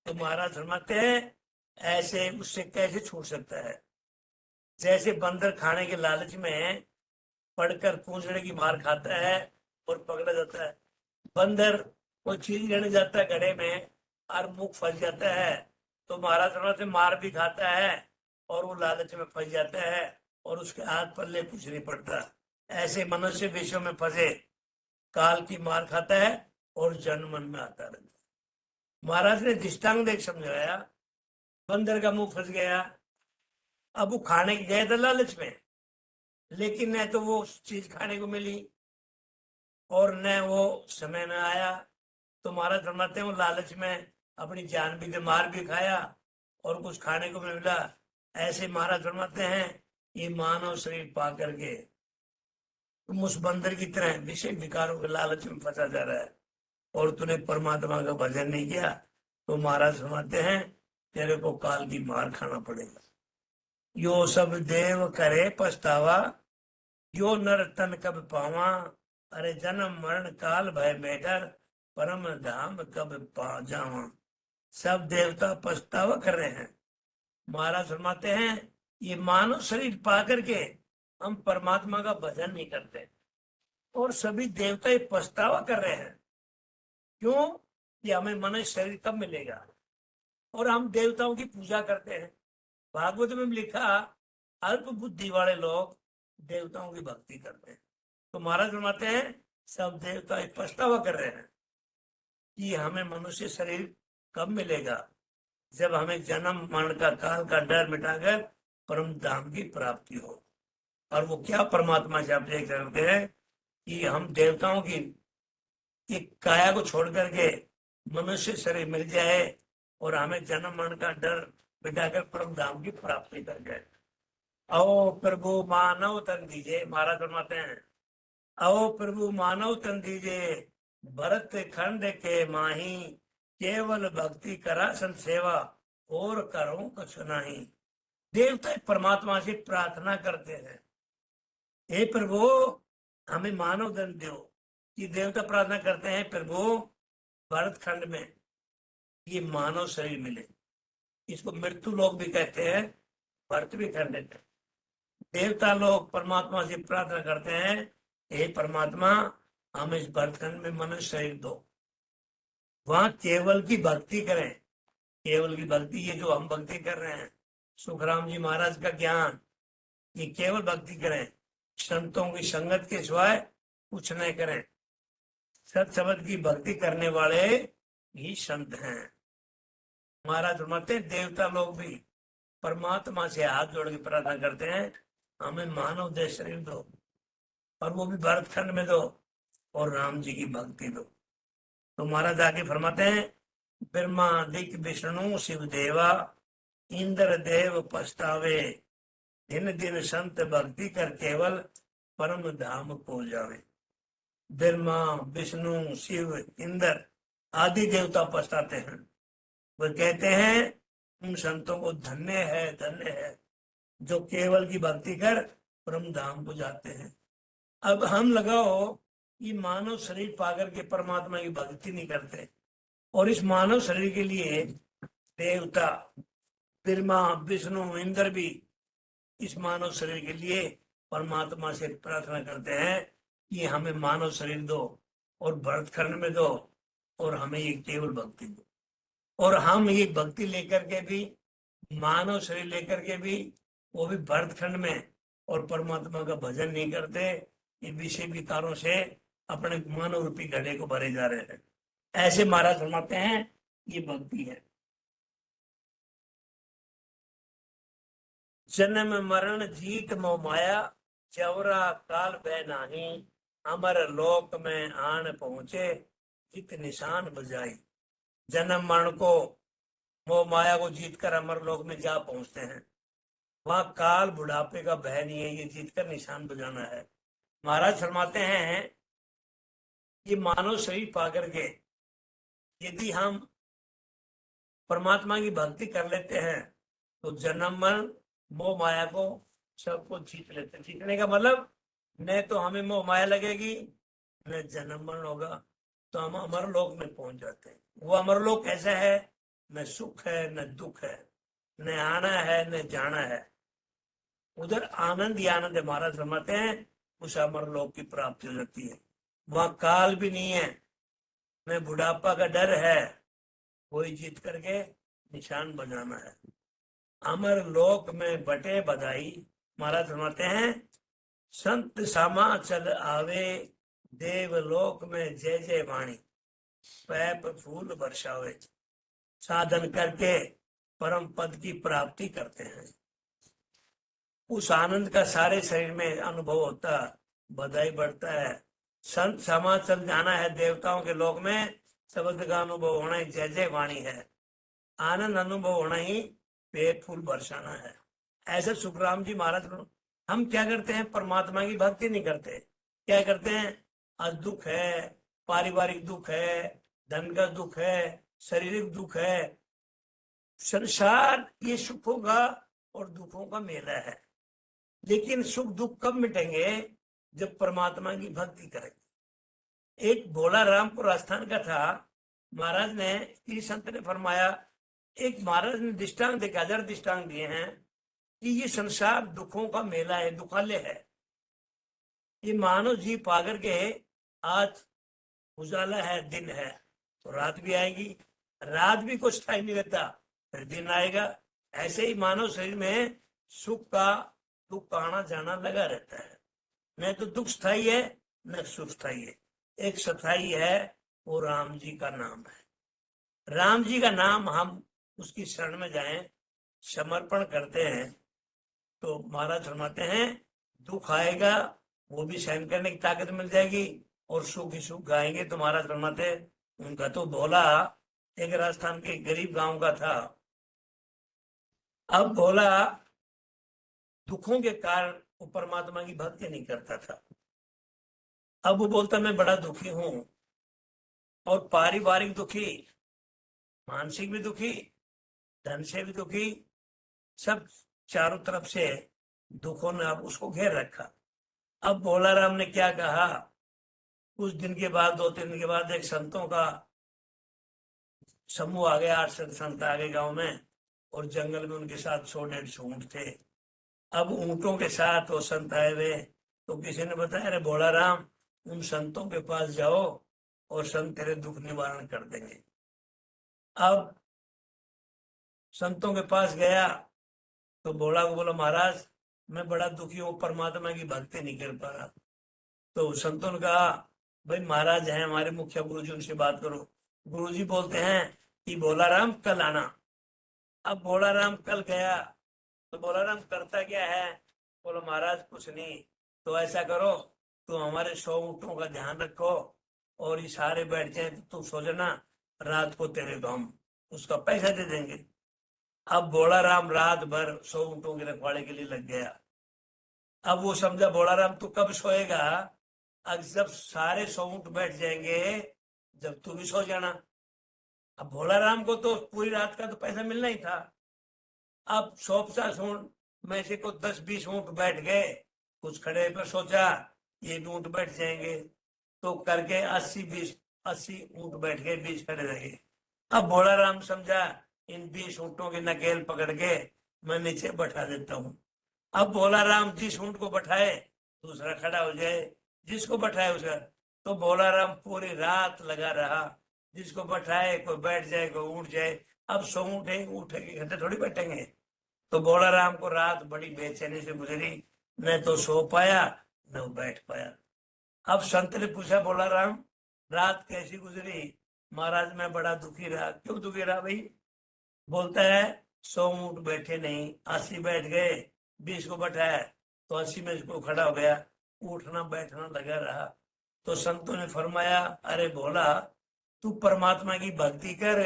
तो महाराज फरमाते हैं ऐसे उससे कैसे छूट सकता है। जैसे बंदर खाने के लालच में पड़कर पूंछड़े की मार खाता है और पकड़ा जाता है। बंदर कोई चीज लेने जाता है घड़े में और मुंह फंस जाता है, तो महाराज फरमाते मार भी खाता है और वो लालच में फंस जाता है और उसके हाथ पल्ले कुछ नहीं पड़ता। ऐसे मनुष्य विषयों में फंसे काल की मार खाता है और जन्म मन में आता रहता है। महाराज ने दृष्टांत देख समझाया, बंदर का मुंह फंस गया, अब वो खाने की गए थे लालच में, लेकिन न तो वो चीज खाने को मिली और न वो समय में आया। तो महाराज फरमाते हैं वो लालच में अपनी जान भी दे, मार भी खाया और कुछ खाने को मिला। ऐसे महाराज फरमाते हैं ये मानव शरीर पा करके तुम उस बंदर की तरह विषय विकारों के लालच में फंसा जा रहा है और तूने परमात्मा का भजन नहीं किया, तो महाराज फरमाते हैं तेरे को काल की मार खाना पड़ेगा। यो सब देव करे पछतावा, यो नर तन कब पावा, अरे जन्म मरण काल भय में डर, परम धाम कब पा जावा। सब देवता पछतावा कर रहे हैं। महाराज फरमाते हैं ये मानव शरीर पा करके हम परमात्मा का भजन नहीं करते, और सभी देवता ये पछतावा कर रहे हैं। क्यों कि हमें मनुष्य शरीर कब मिलेगा, और हम देवताओं की पूजा करते हैं। भागवत में लिखा अल्प बुद्धि वाले लोग देवताओं की भक्ति करते हैं। तो महाराज फरमाते हैं सब देवता पछतावा कर रहे हैं कि हमें मनुष्य शरीर कब मिलेगा, जब हमें जन्म मरण का काल का डर मिटाकर परम धाम की प्राप्ति हो। और वो क्या परमात्मा से आप देख सकते हैं कि हम देवताओं की एक काया को छोड़ करके मनुष्य शरीर मिल जाए और हमें जन्म मरण का डर मिटाकर परम धाम की प्राप्ति कर जाए। आओ प्रभु मानव तन दीजिए, महाराज फरमाते हैं आओ प्रभु मानव तन दीजिए, भरत खंड के माही, केवल भक्ति करा सन सेवा, और करो कुछ नहीं। देवता परमात्मा से प्रार्थना करते हैं हे प्रभु हमें मानव धन दो। ये देवता प्रार्थना करते हैं प्रभु भरत खंड में ये मानव शरीर मिले। इसको मृत्यु लोग भी कहते हैं, भरत भी कर देते हैं। देवता लोग परमात्मा से प्रार्थना करते हैं हे परमात्मा हम इस भरतखंड में मनुष्य शरीर दो, वहां केवल की भक्ति करें। केवल की भक्ति ये जो हम भक्ति कर रहे हैं, सुखराम जी महाराज का ज्ञान, ये केवल भक्ति करें, संतों की संगत के सिवाय कुछ नहीं करें। सत शब्द की भक्ति करने वाले ही संत हैं। महाराज फरमाते हैं देवता लोग भी परमात्मा से हाथ जोड़ के प्रार्थना करते हैं हमें मानव देह शरीर दो, और वो भी भरतखंड में दो, और राम जी की भक्ति दो। तो महाराज आगे फरमाते हैं ब्रह्मा दिक विष्णु शिव देवा, इंद्र देव पछतावे, दिन दिन संत भक्ति कर केवल परम धाम को जावे। ब्रह्मा विष्णु शिव इंद्र आदि देवता पछताते हैं, वह कहते हैं उन संतों को धन्य है जो केवल की भक्ति कर परम धाम को जाते हैं। अब हम लगाओ कि मानव शरीर पाकर के परमात्मा की भक्ति नहीं करते, और इस मानव शरीर के लिए देवता ब्रह्मा विष्णु इंद्र भी इस मानव शरीर के लिए परमात्मा से प्रार्थना करते हैं कि हमें मानव शरीर दो और भरतखंड में दो और हमें ये केवल भक्ति दो। और हम ये भक्ति लेकर के भी, मानव शरीर लेकर के भी, वो भी भरतखंड में और परमात्मा का भजन नहीं करते। ये विषय विकारों से अपने मानव रूपी घड़े को भरे जा रहे हैं। ऐसे महाराज फरमाते हैं ये भक्ति है। जन्म मरण जीत मोह माया, चवरा काल बह नाही, अमर लोक में आन पहुंचे, चित निशान बजाई। जन्म मरण को, मोह माया को जीतकर अमर लोक में जा पहुंचते हैं। वहां काल बुढ़ापे का भय नहीं है, ये जीतकर निशान बजाना है। महाराज फरमाते हैं ये मानव शरीर पाकर के यदि हम परमात्मा की भक्ति कर लेते हैं तो जन्म मरण मोह माया को सबको जीत लेते हैं। जीतने का मतलब न तो हमें मोह माया लगेगी न जन्म मरण होगा, तो हम अमर लोक में पहुंच जाते हैं। वो अमर लोक कैसा है? न सुख है न दुख है, न आना है न जाना है, उधर आनंद ही आनंद है। महाराज फरमाते हैं उस अमर लोक की प्राप्ति हो जाती है। वहां काल भी नहीं है, न बुढ़ापा का डर है, कोई जीत करके निशान बजाना है। अमर लोक में बटे बधाई। महाराज फरमाते हैं संत सामा चल आवे, देवलोक में जय जय वाणी, पैप फूल बरसावे। साधन करके परम पद की प्राप्ति करते हैं, उस आनंद का सारे शरीर में अनुभव होता, बधाई बढ़ता है। संत समा चल जाना है देवताओं के लोक में, शब्द का अनुभव होना ही जय जय वाणी है, आनंद अनुभव होना ही पेट फूल बरसाना है। ऐसे सुखराम जी महाराज, हम क्या करते हैं? परमात्मा की भक्ति नहीं करते, क्या करते हैं? आज दुख है, पारिवारिक दुख है, धन का दुख है, शारीरिक दुख है। संसार ये सुखों का और दुखों का मेला है, लेकिन सुख दुख कब मिटेंगे? जब परमात्मा की भक्ति करेंगे। एक भोला राम को राजस्थान का था, महाराज ने, श्री संत ने फरमाया, एक महाराज ने दृष्टांत देखा, 1000 दृष्टांत दिए हैं कि ये संसार दुखों का मेला है, दुखालय है। ये मानव जीव पाकर के आज उजाला है, दिन है, तो रात भी आएगी, रात भी कुछ टाइम नहीं रहता, फिर दिन आएगा। ऐसे ही मानव शरीर में सुख का दुख का आना जाना लगा रहता है। न तो दुख स्थायी है न सुख स्थायी है। एक स्थायी है, वो राम जी का नाम है। राम जी का नाम हम उसकी शरण में जाएं, समर्पण करते हैं, तो महाराज फरमाते हैं दुख आएगा वो भी सहन करने की ताकत मिल जाएगी, और सुख ही सुख गाएंगे। तो महाराज फरमाते उनका तो भोला एक राजस्थान के गरीब गांव का था। अब भोला दुखों के कारण वो परमात्मा की भक्ति नहीं करता था। अब वो बोलता मैं बड़ा दुखी हूं, और पारिवारिक दुखी, मानसिक भी दुखी, धन से भी दुखी, सब चारों तरफ से दुखों ने अब उसको घेर रखा। अब भोला राम ने क्या कहा? कुछ दिन के बाद, 2-3 दिन के बाद, एक संतों का समूह आ गया, 8 संत आ गए गांव में, और जंगल में उनके साथ 100-150 ऊंट थे। अब ऊंटों के साथ वो संत आए हुए, तो किसी ने बताया अरे भोला राम, उन संतों के पास जाओ और संत तेरे दुख निवारण कर देंगे। अब संतों के पास गया तो भोला को बोला महाराज मैं बड़ा दुखी हूँ, परमात्मा की भक्ति नहीं कर पा रहा। तो संतों ने कहा भाई महाराज हैं हमारे मुखिया गुरुजी, उनसे बात करो। गुरुजी बोलते हैं कि भोला राम कल आना। अब भोला राम कल गया, तो भोला राम करता क्या है? बोलो महाराज कुछ नहीं, तो ऐसा करो तो हमारे 100 ऊँटों का ध्यान रखो, और ये सारे बैठ जाए तो तू सो जाना, रात को तेरे को हम उसका पैसा दे देंगे। अब भोला राम रात भर 100 ऊँटों के रखवाड़े के लिए लग गया। अब वो समझा भोला राम तू कब सोएगा? अब जब सारे 100 ऊँट बैठ जाएंगे, जब तू भी सो जाना। अब भोला राम को तो पूरी रात का तो पैसा मिलना ही था। अब 150 ऊंट में से को 10-20 ऊंट बैठ गए, कुछ खड़े पर सोचा ये भी ऊंट बैठ जाएंगे, तो करके 80 ऊंट बैठ गए, 20 खड़े रह गए। अब भोला राम समझा इन 20 ऊंटों की नकेल पकड़ के मैं नीचे बैठा देता हूँ। अब भोला राम जिस ऊंट को बैठाए दूसरा खड़ा हो जाए, जिसको बैठाए उसका, तो भोला राम पूरी रात लगा रहा, जिसको बैठाए कोई बैठ जाए कोई उठ जाए। अब 100 ऊँट उठे के घंटे थोड़ी बैठेंगे। तो भोला राम को रात बड़ी बेचैनी से गुजरी, न तो सो पाया न वो बैठ पाया। अब संत ने पूछा भोला राम रात कैसी गुजरी? महाराज मैं बड़ा दुखी रहा। क्यों दुखी रहा भाई? बोलता है 100 ऊंट बैठे नहीं, 80 बैठ गए, 20 को बैठाया तो 80 में इसको खड़ा हो गया, उठना बैठना लगा रहा। तो संतों ने फरमाया अरे भोला तू परमात्मा की भक्ति कर,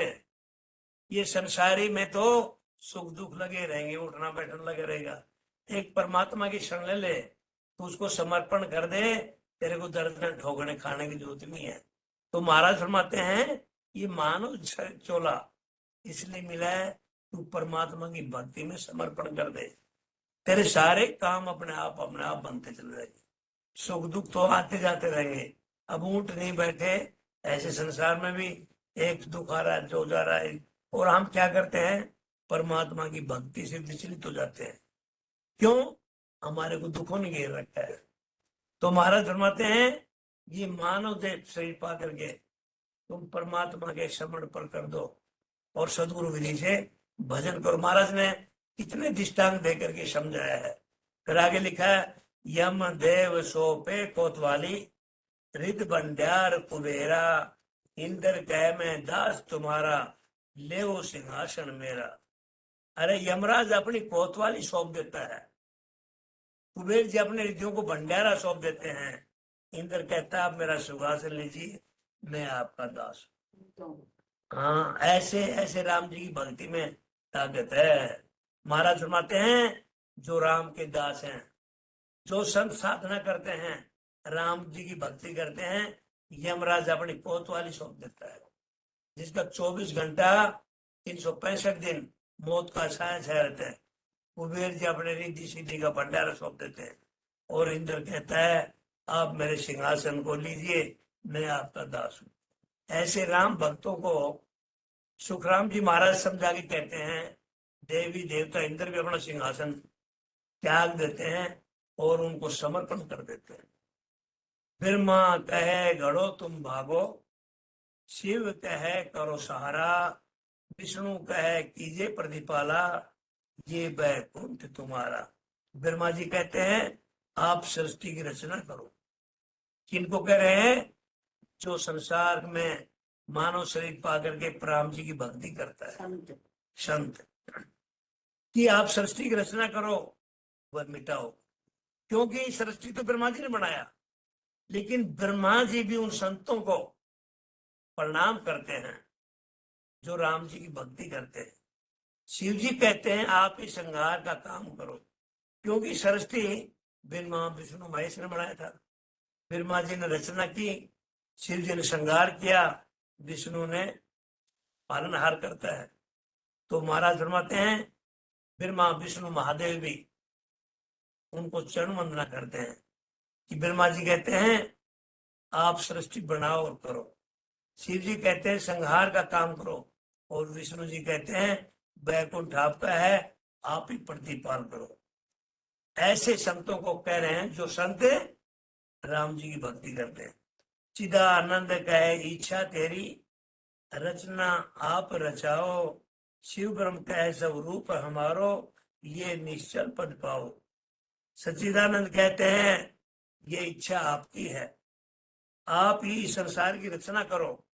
ये संसारी में तो सुख दुख लगे रहेंगे, उठना बैठना लगे रहेगा। एक परमात्मा की शरण ले ले, तो उसको समर्पण कर दे, तेरे को दर्द ठोकने खाने की जरूरत नहीं है। तो महाराज फरमाते हैं ये मानव चोला इसलिए मिला है, तू परमात्मा की भक्ति में समर्पण कर दे, तेरे सारे काम अपने आप बनते चले जाएंगे, सुख दुख तो आते जाते रहेंगे। अब ऊंट नहीं बैठे, ऐसे संसार में भी एक दुख आ रहा है जो जा रहा है, और हम क्या करते हैं परमात्मा की भक्ति से विचलित हो जाते हैं। क्यों? हमारे को दुखों ने घेर रखा है। तो महाराज फरमाते हैं ये मानव देह शरीर पा करके तुम परमात्मा के समर्पण पर कर दो और सदगुरु विधि से भजन करो। महाराज ने कितने दृष्टांत दे करके समझाया है। फिर आगे लिखा है यम देव सोपे कोतवाली, रिद बंड्यार कुबेरा, इंद्र कह में दास तुम्हारा, ले वो सिंहासन मेरा। अरे यमराज अपनी कोतवाली सौंप देता है, कुबेर जी अपने रिद्धियों को भंडारा सौंप देते हैं, इंद्र कहता है आप मेरा सिंहासन लीजिए, मैं आपका दास। हाँ ऐसे ऐसे राम जी की भक्ति में ताकत है। महाराज फरमाते हैं जो राम के दास हैं, जो संत साधना करते हैं, राम जी की भक्ति करते हैं, यमराज अपनी कोतवाली सौंप देता है, जिसका 24 घंटा 365 दिन मौत का छाया छाया रहता है। कुबेर जी अपने रिद्धि सिद्धि का भंडारा सौंप देते हैं, और इंद्र कहता है आप मेरे सिंहासन को लीजिए, मैं आपका दास हूं। ऐसे राम भक्तों को सुखराम जी महाराज समझा के कहते हैं देवी देवता इंद्र भी अपना सिंहासन त्याग देते हैं और उनको समर्पण कर देते हैं। ब्रह्मा कहे घड़ो तुम भागो, शिव कहे करो सहारा, विष्णु कहे कीजिए प्रतिपाला, ये बैकुंठ तुम्हारा। ब्रह्मा जी कहते हैं आप सृष्टि की रचना करो। किनको कह रहे हैं? जो संसार में मानव शरीर पा करके राम जी की भक्ति करता है, संत कि आप सृष्टि की रचना करो, वह मिटाओ। क्योंकि सृष्टि तो ब्रह्मा जी ने बनाया, लेकिन ब्रह्मा जी भी उन संतों को प्रणाम करते हैं जो राम जी की भक्ति करते हैं। शिव जी कहते हैं आप ही संहार का काम करो, क्योंकि सृष्टि ब्रह्मा विष्णु महेश ने बनाया था। ब्रह्मा जी ने रचना की, शिव जी ने संहार किया, विष्णु ने पालनहार करता है। तो महाराज फरमाते हैं ब्रह्मा विष्णु महादेव भी उनको चरण वंदना करते हैं कि ब्रह्मा जी कहते हैं आप सृष्टि बनाओ और करो, शिव जी कहते हैं संहार का काम करो, और विष्णु जी कहते हैं बैकुंठ आपका है, आप ही प्रतिपाल करो। ऐसे संतों को कह रहे हैं जो संत राम जी की भक्ति करते हैं। चिदानंद कहे इच्छा तेरी, रचना आप रचाओ, शिव ब्रह्म कहे सब रूप हमारो, ये निश्चल पद पाओ। सच्चिदानंद कहते हैं ये इच्छा आपकी है, आप ही संसार की रचना करो।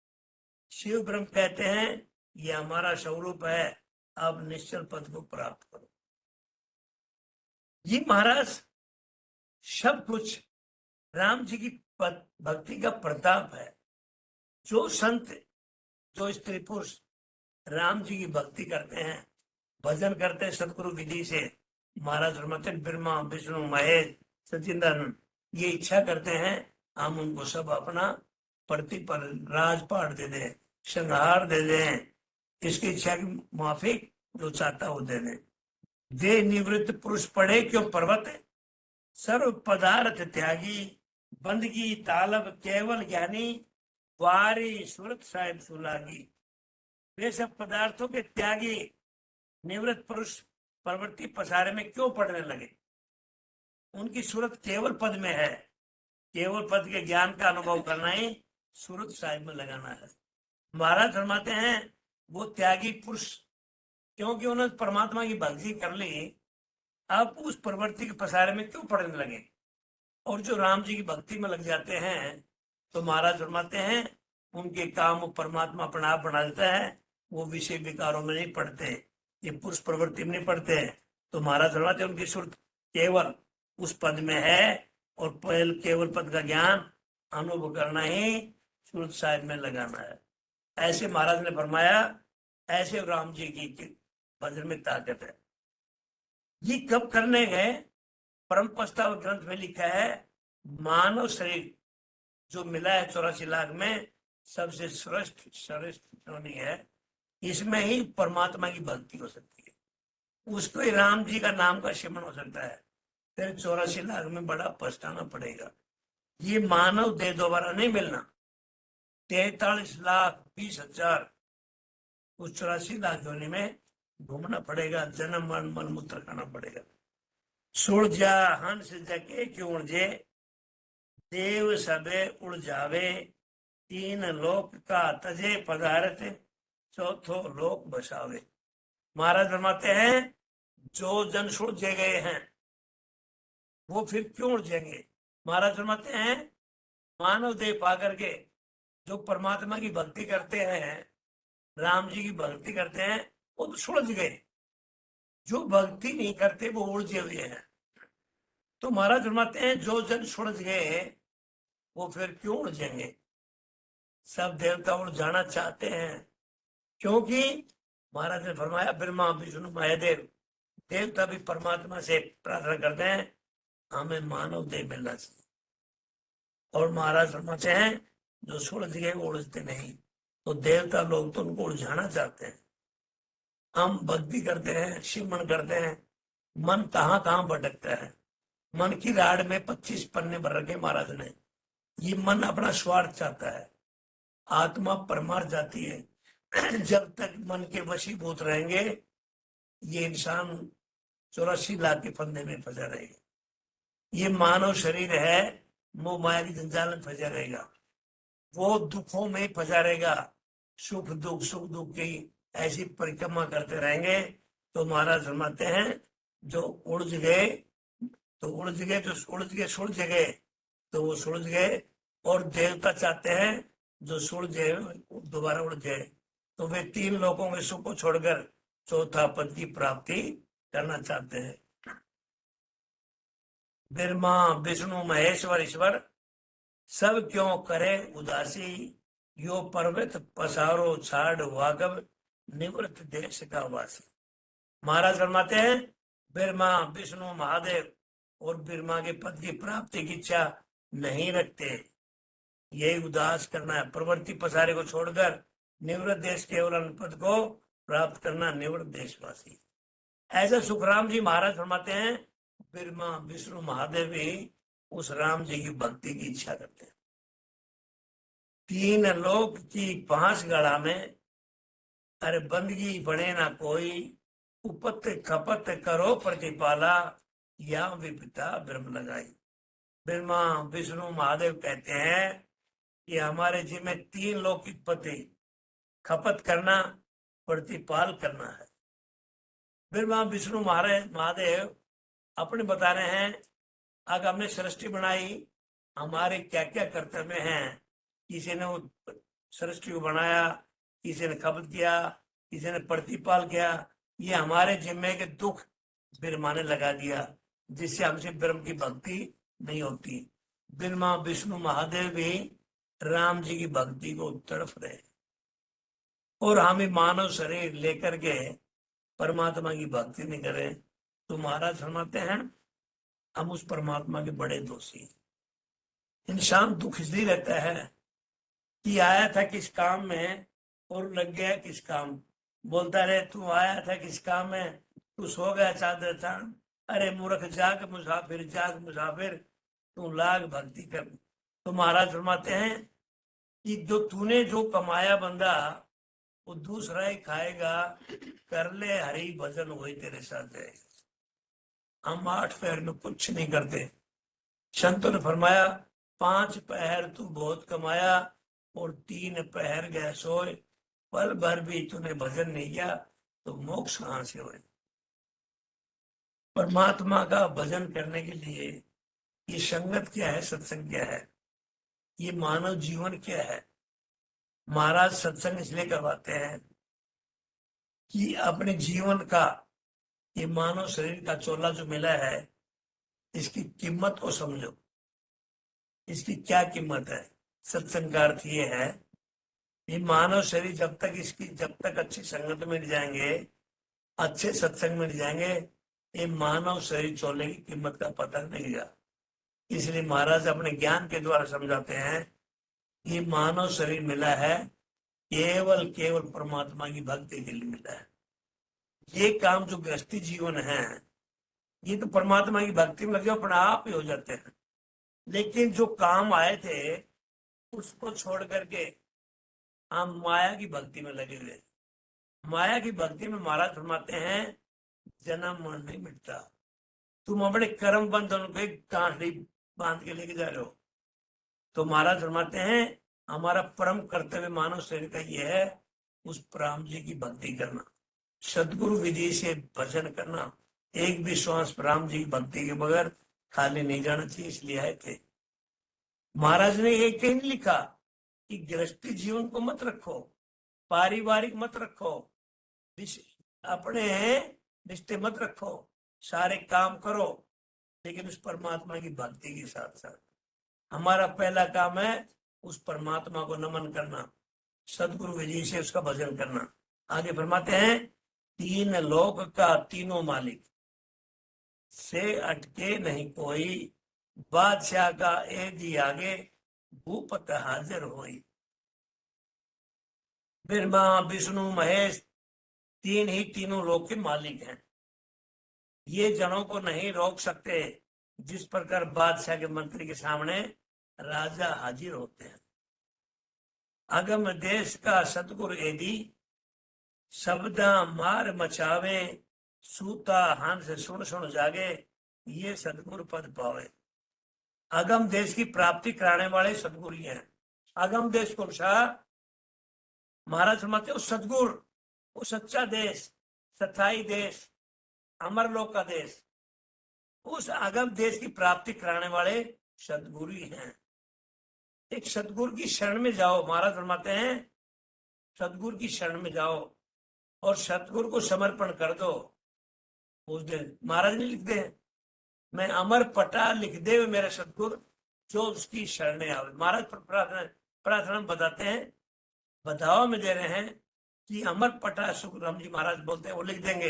शिव ब्रह्म कहते हैं ये हमारा स्वरूप है, आप निश्चल पद को प्राप्त करो। ये महाराज सब कुछ राम जी की भक्ति का प्रताप है। जो संत जो स्त्री पुरुष राम जी की भक्ति करते हैं, भजन करते हैं सतगुरु विधि से, महाराज फरमाते हैं ब्रह्मा विष्णु महेश सच्चिदानंद ये इच्छा करते हैं हम उनको सब अपना प्रतिपल राजपाट दे दें, संहार दे दें, इसकी इच्छा की माफिक जो चाहता हो दे दें। दे निवृत्त पुरुष पढ़े क्यों पर्वत, सर्व पदार्थ त्यागी, बंदगी तालब केवल ज्ञानी, वारी सुरत साहिब सुलागी। वे सब पदार्थों के त्यागी निवृत्त पुरुष प्रवृत्ति पसारे में क्यों पड़ने लगे? उनकी सूरत केवल पद में है, केवल पद के ज्ञान का अनुभव करना ही सूरत साहिब में लगाना है। महाराज फरमाते हैं वो त्यागी पुरुष, क्योंकि उन्होंने परमात्मा की भक्ति कर ली, अब उस प्रवृत्ति के पसारे में क्यों पड़ने लगे? और जो राम जी की भक्ति में लग जाते हैं तो महाराज फरमाते हैं उनके काम परमात्मा अपने आप बना देता है, वो विषय विकारों में नहीं पड़ते, ये पुरुष प्रवृत्ति में नहीं पड़ते। तो महाराज फरमाते हैं उनकी सुरत केवल उस पद में है, और केवल पद का ज्ञान अनुभव करना ही सुरत साहिब में लगाना है। ऐसे महाराज ने फरमाया, ऐसे राम जी की भजन में ताकत है। ये कब करने गए? परम प्रस्ताव ग्रंथ में लिखा है मानव शरीर जो मिला है 84 लाख में सबसे श्रेष्ठ योनि है, इसमें ही परमात्मा की भक्ति हो सकती है, उसको ही राम जी का नाम का सिमरन हो सकता है। फिर 84 लाख में बड़ा पछताना पड़ेगा। ये मानव देह दोबारा नहीं मिलना। 43,20,000 उस 84 लाख योनि में घूमना पड़ेगा, जन्म मरण मल मूत्र खाना पड़ेगा। सुड़ जा हंस जके क्यों जे, देव सबे उड़ जावे, तीन लोक का तजे पदार्थ, चौथो लोक बसावे। महाराज फरमाते हैं जो जन सुलझे गए हैं वो फिर क्यों उलझेंगे? महाराज फरमाते हैं मानव देह पा करके जो परमात्मा की भक्ति करते हैं, राम जी की भक्ति करते हैं, वो तो सुलझ गए। जो भक्ति नहीं करते वो उलझे हुए हैं। तो महाराज फरमाते हैं जो जन सुलझ गए वो फिर क्यों उलझेंगे? सब देवता उलझाना चाहते हैं, क्योंकि महाराज ने फरमाया ब्रह्मा विष्णु महादेव देवता भी परमात्मा से प्रार्थना करते हैं हमें मानव देह मिलना चाहिए। और महाराज फरमाते हैं जो सुलझ गए वो उलझते नहीं। तो देवता लोग तो उनको उलझाना चाहते हैं। हम भक्ति करते हैं, सिमरन करते हैं, मन कहाँ कहाँ भटकता है। मन की राड में 25 पन्ने भर रखे महाराज ने। ये मन अपना स्वार्थ चाहता है, आत्मा परमार्थ जाती है। जब तक मन के वशीभूत रहेंगे ये इंसान 84 लाख के फंदे में फंसा रहेगा। ये मानव शरीर है, मोह माया की जंजाल में फंसा रहेगा, वो दुखों में फंसा रहेगा, सुख दुख की ऐसी परिक्रमा करते रहेंगे। तो महाराज फरमाते हैं जो उलझ गए तो उलझ गए, जो सुलझ गए तो वो सुलझ गए। और देवता चाहते हैं जो सुलझे दोबारा उलझ जाए। तो वे 3 लोगों के सुख को छोड़कर चौथा पद की प्राप्ति करना चाहते हैं। ब्रह्मा विष्णु महेश्वर ईश्वर सब क्यों करे उदासी, यो पर्वत पसारो छाड़ वागव, निवृत्त देश का वासी। महाराज फरमाते हैं ब्रह्मा विष्णु महादेव और ब्रह्मा के पद की प्राप्ति की इच्छा नहीं रखते, यही उदास करना है। प्रवृत्ति पसारे को छोड़कर निवृत्त देश केवल पद को प्राप्त करना, निवृत्त देशवासी। ऐसा सुखराम जी महाराज फरमाते हैं ब्रह्मा विष्णु महादेव भी उस राम जी की भक्ति की इच्छा करते हैं। 3 लोक की 5 गड़ा में, अरे बंदगी बने ना कोई, उपत खपत करो प्रतिपाला, या विपिता ब्रह्म लगाई। ब्रह्मा विष्णु महादेव कहते हैं कि हमारे जी में 3 लोक की उत्पत्ति, खपत करना, प्रतिपाल करना है। ब्रह्मा विष्णु महादेव अपने बता रहे हैं अगर हमने सृष्टि बनाई, हमारे क्या क्या कर्तव्य हैं। किसी ने सृष्टि को बनाया, किसी ने खपत किया, किसी ने प्रतिपाल किया। ये हमारे जिम्मे के दुख ब्रह्मा ने लगा दिया, जिससे हमसे ब्रह्म की भक्ति नहीं होती। ब्रह्मा विष्णु महादेव भी राम जी की भक्ति को तड़फ रहे, और हमें मानव शरीर लेकर के परमात्मा की भक्ति नहीं करें। तो महाराज फरमाते हैं हम उस परमात्मा के बड़े दोषी। इंसान दुख इसलिए रहता है कि आया था किस काम में और लग गया किस काम। बोलता रहे तू आया था किस काम में, तू सो गया चादर तान। अरे मूर्ख जाग मुसाफिर, जाग मुसाफिर, तू लाग भक्ति कर। तो महाराज फरमाते हैं कि जो तूने जो कमाया बंदा, वो दूसरा ही खाएगा। कर ले हरि भजन, वही तेरे साथ है। हम 8 पहर में कुछ नहीं करते। संतों ने फरमाया 5 पहर तू बहुत कमाया और 3 पहर गया सोए, पल भर भी तूने भजन नहीं किया तो मोक्ष कहां से होए। परमात्मा का भजन करने के लिए ये संगत क्या है, सत्संग क्या है, ये मानव जीवन क्या है। महाराज सत्संग इसलिए करवाते हैं कि अपने जीवन का, ये मानव शरीर का चोला जो मिला है, इसकी कीमत को समझो। इसकी क्या कीमत है। सत्संग का अर्थ ये है, ये मानव शरीर जब तक अच्छी संगत में जाएंगे, अच्छे सत्संग में जाएंगे, ये मानव शरीर चोले की कीमत का पता नहीं लगा। इसलिए महाराज अपने ज्ञान के द्वारा समझाते हैं, ये मानव शरीर मिला है केवल केवल परमात्मा की भक्ति के लिए मिला है। ये काम जो गृहस्थी जीवन है, ये तो परमात्मा की भक्ति में लगे अपने आप ही हो जाते हैं। लेकिन जो काम आए थे उसको छोड़ करके हम माया की भक्ति में लगे हुए। माया की भक्ति में महाराज फरमाते हैं जन्म मरण नहीं मिटता। तुम अपने कर्म बंधन को एक गांठड़ी बांध के लेके जा रहे हो। तो महाराज फरमाते हैं हमारा परम कर्तव्य मानव शरीर का ये है, उस राम जी की भक्ति करना, सदगुरु विधि से भजन करना। एक भी श्वास राम जी की भक्ति के बगैर खाली नहीं जाना चाहिए। इसलिए आए थे। महाराज ने एक कहीं नहीं लिखा कि गृहस्थी जीवन को मत रखो, पारिवारिक मत रखो, अपने रिश्ते मत रखो, सारे काम करो, लेकिन उस परमात्मा की भक्ति के साथ साथ हमारा पहला काम है उस परमात्मा को नमन करना, सदगुरु विजय से उसका भजन करना। आगे फरमाते हैं 3 लोक का तीनों मालिक, से अटके नहीं कोई, बादशाह का एदी आगे भूपत हाजिर होई। ब्रह्मा विष्णु महेश तीनों लोक के मालिक हैं। ये जनों को नहीं रोक सकते जिस प्रकार बादशाह के मंत्री के सामने राजा हाजिर होते हैं। अगम देश का सतगुरु एदी, शब्दा मार मचावे, सूता हंस सुन सुन जागे, ये सतगुरु पद पावे। अगम देश की प्राप्ति कराने वाले सतगुरु हैं। अगम देश कौन सा? महाराज फरमाते हो सतगुरु, वो सच्चा देश, सथाई देश, अमरलोक का देश, उस अगम देश की प्राप्ति कराने वाले सतगुरु ही हैं। एक सतगुरु की शरण में जाओ। महाराज फरमाते हैं सतगुरु की शरण में जाओ और सतगुरु को समर्पण कर दो। उस दिन महाराज ने लिख दे, मैं अमर पटा लिख दे मेरे सतगुरु, जो उसकी शरण आवे। महाराज प्रार्थना बताते हैं, बधाव में दे रहे हैं कि अमर पटा सुखराम जी महाराज बोलते हैं, वो लिख देंगे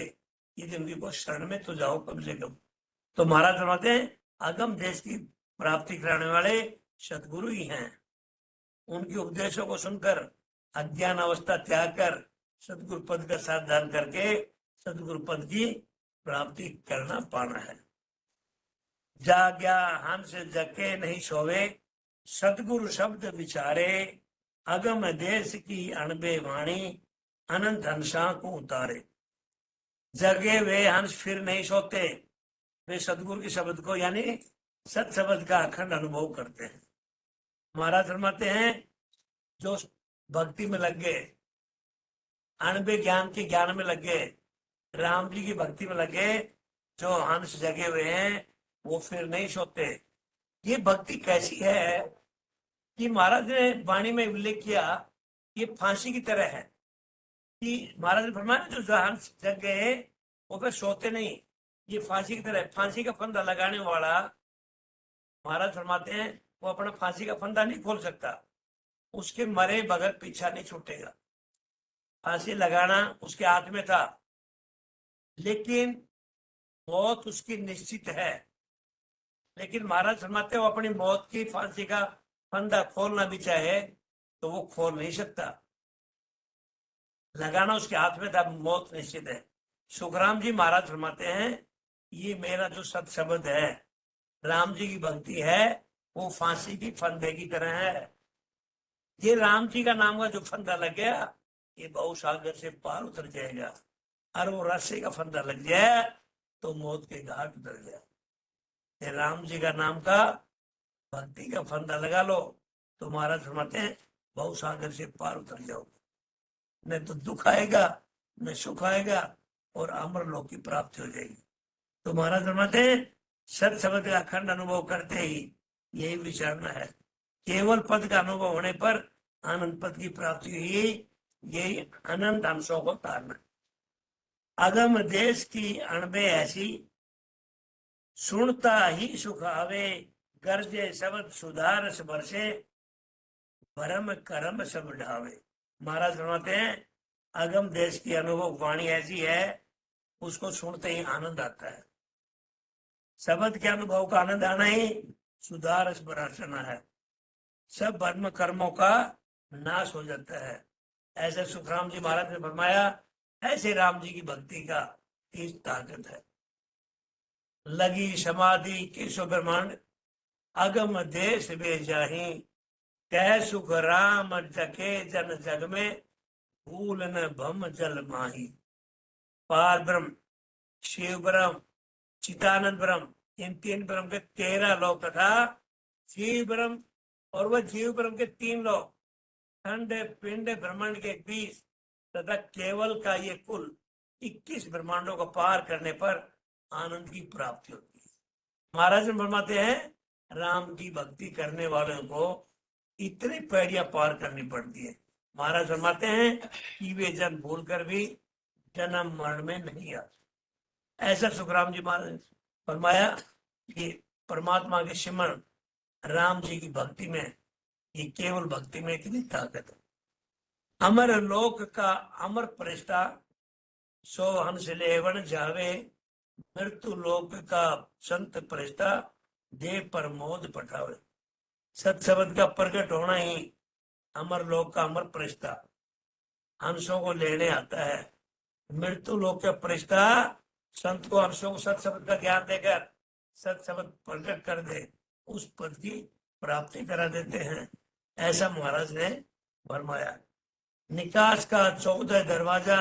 ये जिंदगी को शरण में तो जाओ कम से कम। तो महाराज फरमाते हैं अगम देश की प्राप्ति कराने वाले सतगुरु ही हैं। उनके उपदेशों को सुनकर अज्ञान अवस्था त्याग कर सतगुरु पद का साथ धारण करके सतगुरु पद की प्राप्ति करना पाना है। जाग्या हंस जके नहीं सोवे, सतगुरु शब्द विचारे, अगम देश की अणबे वाणी, अनंत हंसा को उतारे। जगे वे हंस फिर नहीं सोते, वे सतगुरु के शब्द को यानी सत शब्द का अखंड अनुभव करते हैं। महाराज फरमाते हैं जो भक्ति में लग गए, अणबे ज्ञान के ज्ञान में लग गए, राम जी की भक्ति में लगे, जो हंस जगे हुए हैं वो फिर नहीं सोते। ये भक्ति कैसी है कि महाराज ने वाणी में उल्लेख किया, ये फांसी की तरह है कि महाराज ने फरमाया जो हंस जग गए वो फिर सोते नहीं। ये फांसी की तरह, फांसी का फंदा लगाने वाला महाराज फरमाते हैं वो अपना फांसी का फंदा नहीं खोल सकता, उसके मरे बगैर पीछा नहीं छूटेगा। फांसी लगाना उसके हाथ में था, लेकिन मौत उसकी निश्चित है। लेकिन महाराज फरमाते वो अपनी मौत की फांसी का फंदा खोलना भी चाहे तो वो खोल नहीं सकता। लगाना उसके हाथ में था, मौत निश्चित है। सुखराम जी महाराज फरमाते हैं, ये मेरा जो सत शब्द है, राम जी की भक्ति है, वो फांसी की फंदे की तरह है। ये राम जी का नाम का जो फंदा लग गया, ये बहुसागर से पार उतर जाएगा। और वो रस्से का फंदा लग जाए तो मौत के घाट उतर जाए। ये राम जी का नाम का भक्ति का फंदा लगा लो तो महाराज फरमाते हैं बहुसागर से पार उतर जाओ। न तो दुख आएगा, न सुख आएगा, और अमर लोक की प्राप्ति हो जाएगी। तो महाराज फरमाते हैं सत शब्द का अखंड अनुभव करते ही यही विचारना है। केवल पद का अनुभव होने पर आनंद पद की प्राप्ति हुई, यही अनंत अंशों को तारना। अगम देश की अणबे ऐसी, सुनता ही सुख आवे, गर्जे शब्द सुधार बरसे, भरम करम सब ढावे। महाराज फरमाते हैं अगम देश की अनुभव वाणी ऐसी है, उसको सुनते ही आनंद आता है। शब्द के अनुभव का आनंद आना ही सुधार बरसना है। सब भर्म कर्मों का नाश हो जाता है। ऐसे सुखराम जी महाराज ने फरमाया, ऐसे राम जी की भक्ति का इस ताकत है। लगी समाधि केशव ब्रह्मांड, अगम देश में जाही, कह सुख राम जके जन जग में, भूल न भम जल माही। पार ब्रह्म, शिव ब्रह्म, चिदानंद ब्रह्म, इन तीन ब्रह्म के 13 लोक तथा जीव ब्रह्म, और वह जीव ब्रह्म के 3 लोक, खंड पिंड ब्रह्मांड के 20 तथा केवल का ये कुल 21 ब्रह्मांडों को पार करने पर आनंद की प्राप्ति होती है। महाराज फरमाते हैं राम की भक्ति करने वालों को इतनी पैड़ियां पार करनी पड़ती है। महाराज फरमाते हैं कि वे जन भूल कर भी जन्म मरण में नहीं आते। ऐसा सुखराम जी महाराज फरमाया कि परमात्मा के सिमरण राम जी की भक्ति में, ये केवल भक्ति में इतनी ताकत है। अमर लोक का अमर परिष्ठा, सो हंस लेवन जावे, मृत्यु लोक का संत परिष्ठा, दे पर मोद पठावे। सत शब्द का प्रकट होना ही अमर लोक का अमर परिष्ठा, हंसों को लेने आता है। मृत्यु लोक का परिष्ठा, संत को हंसों को सत शब्द का ज्ञान देकर सत शब्द प्रकट कर दे, उस पद की प्राप्ति करा देते हैं। ऐसा महाराज ने फरमाया। निकास का 14 दरवाजा,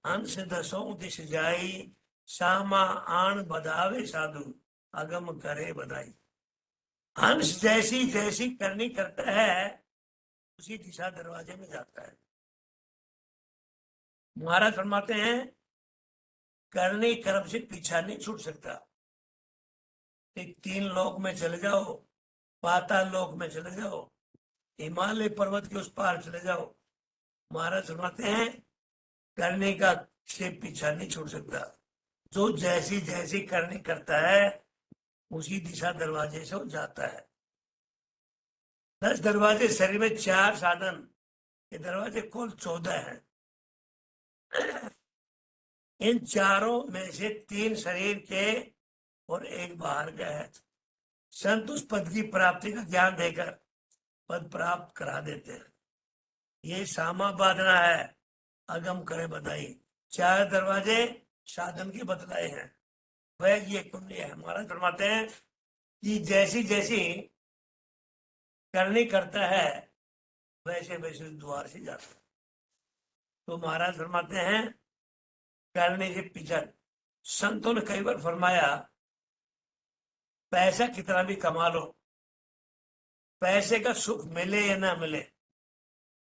हंस 10 दिश जाई, सामा आन बधावे साधु, अगम करे बधाई। हंस जैसी जैसी करनी करता है उसी दिशा दरवाजे में जाता है। महाराज फरमाते हैं करनी कर्म से पीछा नहीं छूट सकता। 3 लोक में चले जाओ, पाताल लोक में चले जाओ, हिमालय पर्वत के उस पार चले जाओ, महाराज फरमाते हैं करने का से पीछा नहीं छूट सकता। जो जैसी जैसी करनी करता है उसी दिशा दरवाजे से वो जाता है। 10 दरवाजे शरीर में, 4 साधन, ये दरवाजे कुल 14 हैं। इन चारों में से 3 शरीर के और 1 बाहर का है। संत उस पद की प्राप्ति का ज्ञान देकर पद प्राप्त करा देते हैं। ये सामा बांधना है, अगम करे बधाई। 4 दरवाजे साधन के बतलाए हैं, वह ये कुंडली है। महाराज फरमाते हैं कि जैसी जैसी करनी करता है वैसे वैसे द्वार से जाता है। तो महाराज फरमाते हैं करने से पीछा। संतों ने कई बार फरमाया पैसा कितना भी कमा लो, पैसे का सुख मिले या ना मिले,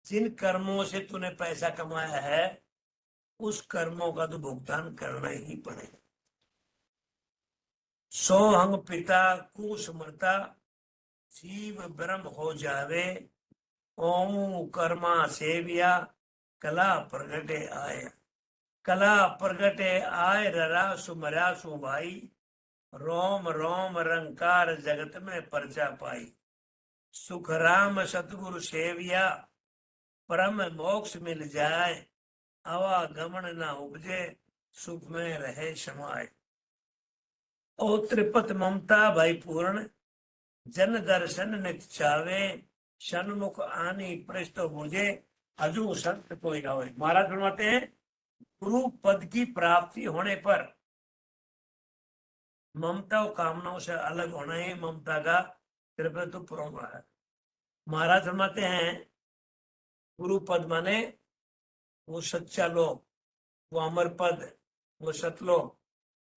जिन कर्मों से तूने पैसा कमाया है उस कर्मों का तो भुगतान करना ही पड़ेगा। सो हंग पिता कुश मृता, जीव ब्रह्म हो जावे, ओम कर्मा सेविया, कला प्रगटे आए। कला प्रगटे आय ररा सुमरा सु भाई, रोम रोम रंकार जगत में परचा पाई। सुख राम सतगुरु सेविया, परम मोक्ष मिल जाए, आवागमन न उपजे, सुख में रहे समाये। ओ त्रिपत ममता भाई पूर्ण, जन दर्शन नित चावे, सन्मुख आनी पृष्ठ मुझे, अजू संत कोई ना हो। महाराज फरमाते हैं गुरु पद की प्राप्ति होने पर ममता और कामनाओं से अलग होना ही ममता का कृपया तो प्रोमा है। महाराज फरमाते हैं गुरु पद माने वो सच्चा लोक, वो अमर पद, वो सतलोक,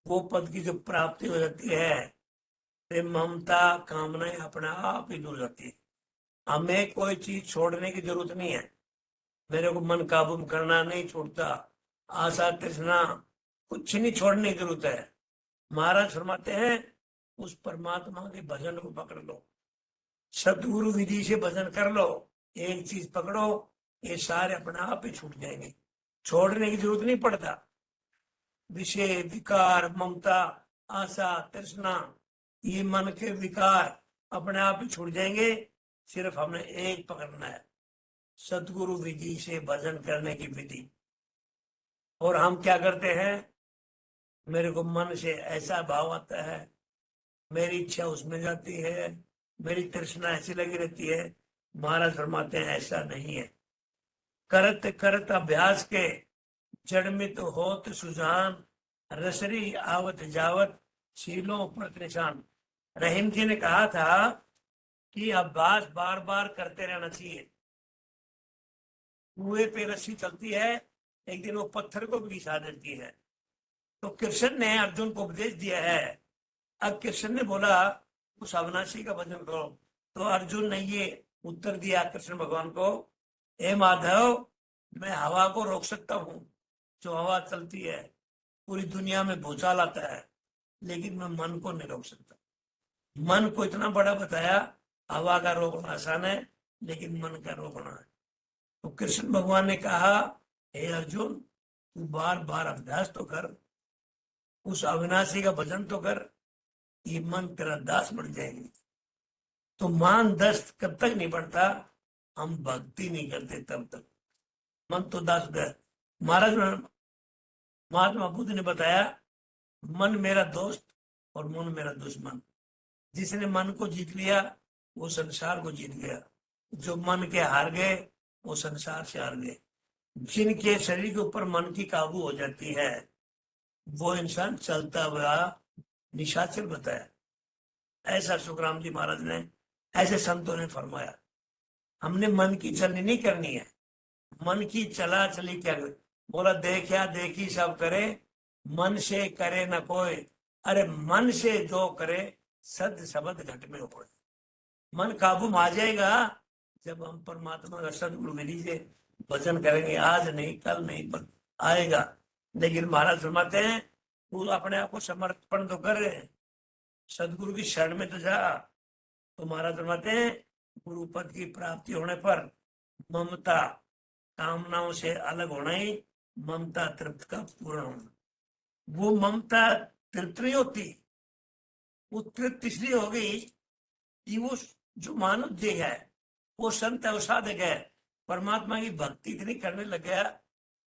वो पद की जो प्राप्ति हो जाती है तो ममता कामनाएं अपने आप ही दूर जाती है। हमें कोई चीज छोड़ने की जरूरत नहीं है। मेरे को मन काबू में करना नहीं छूटता, आशा तृष्णा कुछ नहीं छोड़ने की जरूरत है। महाराज फरमाते हैं उस परमात्मा के भजन को पकड़ लो, सदगुरु विधि से भजन कर लो, एक चीज पकड़ो, ये सारे अपने आप ही छूट जाएंगे, छोड़ने की जरूरत नहीं पड़ता। विषय विकार ममता आशा तृष्णा ये मन के विकार अपने आप ही छूट जाएंगे। सिर्फ हमने एक पकड़ना है, सदगुरु विधि से भजन करने की विधि। और हम क्या करते हैं, मेरे को मन से ऐसा भाव आता है, मेरी इच्छा उसमें जाती है, मेरी तृष्णा ऐसी लगी रहती है। महाराज फरमाते हैं ऐसा नहीं है। करत करत अभ्यास के जड़मित होत सुजान, रसरी आवत जावत शीलों पर निशान। रहीम जी ने कहा था कि अभ्यास बार बार करते रहना चाहिए। कुएं पे रस्सी चलती है, एक दिन वो पत्थर को भी घिसा देती है। तो कृष्ण ने अर्जुन को उपदेश दिया है। अब कृष्ण ने बोला उस अविनाशी का भजन करो, तो अर्जुन ने ये उत्तर दिया कृष्ण भगवान को, हे माधव मैं हवा को रोक सकता हूँ, जो हवा चलती है पूरी दुनिया में भूचाल आता है, लेकिन मैं मन को नहीं रोक सकता। मन को इतना बड़ा बताया, हवा का रोकना आसान है लेकिन मन का रोकना है। तो कृष्ण भगवान ने कहा हे अर्जुन तू बार बार अभ्यास तो कर, उस अविनाशी का भजन तो कर, ये मन तेरा दास बन जाएगी। तो मान दस्त कब तक नहीं बढ़ता, हम भक्ति नहीं करते तब तक। मन तो दास है। महाराज महात्मा बुद्ध ने बताया मन मेरा दोस्त और मन मेरा दुश्मन। जिसने मन को जीत लिया वो संसार को जीत गया, जो मन के हार गए वो संसार से हार गए। जिनके शरीर के ऊपर मन की काबू हो जाती है वो इंसान चलता हुआ निशाचर बताया। ऐसा सुखराम जी महाराज ने, ऐसे संतों ने फरमाया। हमने मन की चलनी नहीं करनी है, मन की चला चली क्या करे। बोला देखा देखी सब करे, मन से करे न कोई। अरे मन से जो करे सद शब्द घट में हो। मन काबू में आ जाएगा जब हम परमात्मा का सदगुरु विधि से भजन करेंगे। आज नहीं कल नहीं पर आएगा। लेकिन महाराज फरमाते हैं तू अपने आप को समर्पण तो कर, सदगुरु की शरण में तो जा। तो महाराज फरमाते हैं गुरु पद की प्राप्ति होने पर ममता कामनाओं से अलग होना ही ममता तृप्त का पूर्ण होना। वो ममता तृप्त नहीं होती, वो तृप्त इसलिए हो गई कि वो जो मानव देह है, वो संत है, वो साधक है, परमात्मा की भक्ति इतनी करने लग गया,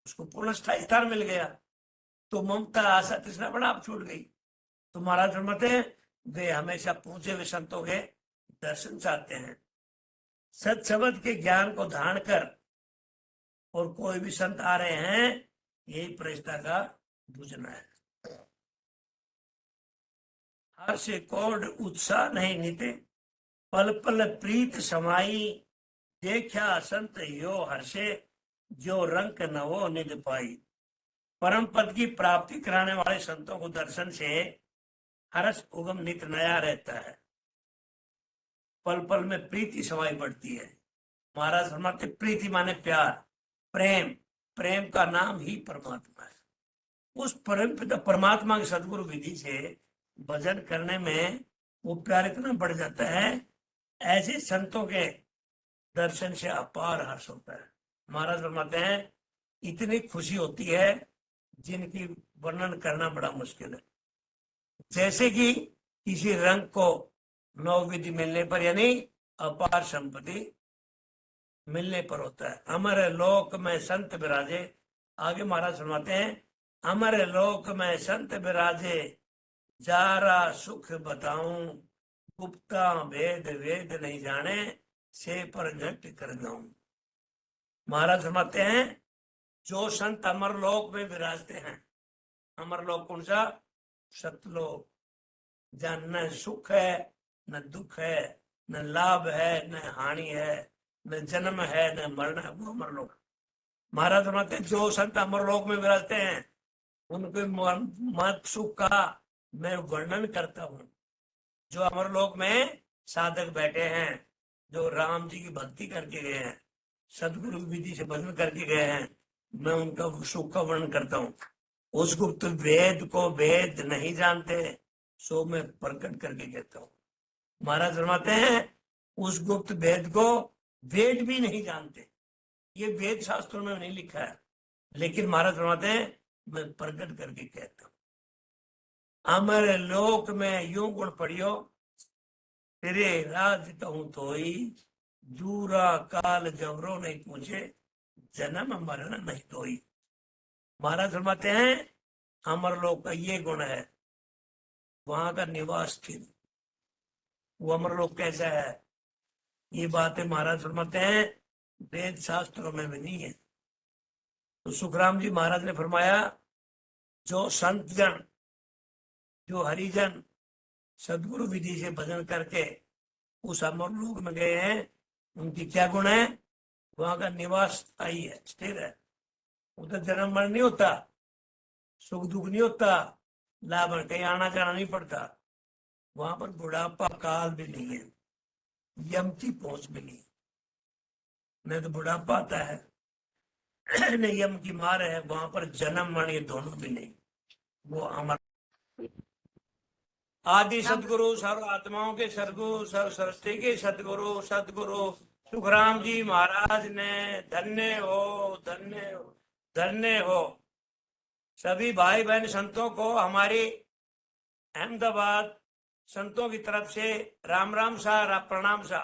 उसको पूर्ण स्थान मिल गया, तो ममता आशा तृष्णा बड़ा आप छूट गई। तो महाराज फरमाते हैं वे हमेशा पूछे हुए संतों के दर्शन चाहते हैं। सत शब्द के ज्ञान को धारण कर और कोई भी संत आ रहे हैं, यही प्रश्ता का बुझना है। हर्ष कोड उत्साह नहीं नीते, पल पल प्रीत समाई, देखा संत यो हर्षे, जो रंग नवो निध पाई। परम पद की प्राप्ति कराने वाले संतों को दर्शन से हर्ष उगम नित नया रहता है, पल पल में प्रीति समाई बढ़ती है। महाराज फरमाते प्रीति माने प्यार, प्रेम, प्रेम का नाम ही परमात्मा है। उस परमात्मा की सदगुरु विधि से भजन करने में वो प्यार इतना बढ़ जाता है, ऐसे संतों के दर्शन से अपार हर्ष होता है। महाराज फरमाते हैं इतनी खुशी होती है जिनकी वर्णन करना बड़ा मुश्किल है। जैसे कि किसी रंग को नवविधि मिलने पर यानी अपार संपत्ति मिलने पर होता है। अमर लोक में संत विराजे, आगे महाराज फरमाते हैं अमर लोक में संत विराजे, जारा सुख बताऊं, गुप्ता भेद वेद नहीं जाने, से पर घट कर जाऊं। महाराज फरमाते हैं जो संत अमरलोक में विराजते हैं, अमरलोक कौन सा? सतलोक, जहाँ न सुख है न दुख है, न लाभ है न हानि है, न जन्म है न मरण है, वो अमरलोक। महाराज फरमाते हैं जो संत अमरलोक में विराजते हैं उनके मत सुख का मैं वर्णन करता हूँ। जो अमरलोक में साधक बैठे हैं, जो राम जी की भक्ति करके गए हैं, सदगुरु विधि से भजन करके गए हैं, मैं उनका सुख का वर्णन करता हूँ। उस गुप्त वेद को वेद नहीं जानते, सो मैं प्रकट करके कहता हूँ। महाराज फरमाते हैं उस गुप्त वेद को वेद भी नहीं जानते, ये वेद शास्त्रों में नहीं लिखा है, लेकिन महाराज फरमाते हैं मैं प्रकट करके कहता हूँ। अमर लोक में यूं गुण पढ़ियो, तेरे राज कहूं तोई, दूरा काल जवरो नहीं पूछे, जन्म मरण नहीं तोई। महाराज फरमाते हैं अमर लोक का ये गुण है, वहां का निवास स्थिर। वो अमर लोक कैसा है, ये बातें महाराज फरमाते हैं वेद शास्त्रों में भी नहीं है। तो सुखराम जी महाराज ने फरमाया जो संत जन, जो हरिजन सदगुरु विधि से भजन करके उस अमर लोक में गए हैं, उनकी क्या गुण है? वहां का निवास स्थायी है, स्थिर है। उधर जन्म मरण नहीं होता, सुख दुख नहीं होता, लाभ कहीं आना जाना नहीं पड़ता। वहां पर बुढ़ापा काल भी नहीं है, यम की पहुंच भी नहीं, नहीं तो बुढ़ापा आता है न यम की मार है। वहां पर जन्म मरण ये दोनों भी नहीं। वो अमर आदि सदगुरु, सर्व आत्माओं के सदगुरु, सर्व सृष्टि के सदगुरु, सदगुरु सुखराम जी महाराज ने धन्य हो, धन्य हो, धन्य हो। सभी भाई बहन संतों को हमारी अहमदाबाद संतों की तरफ से राम राम सा, प्रणाम सा।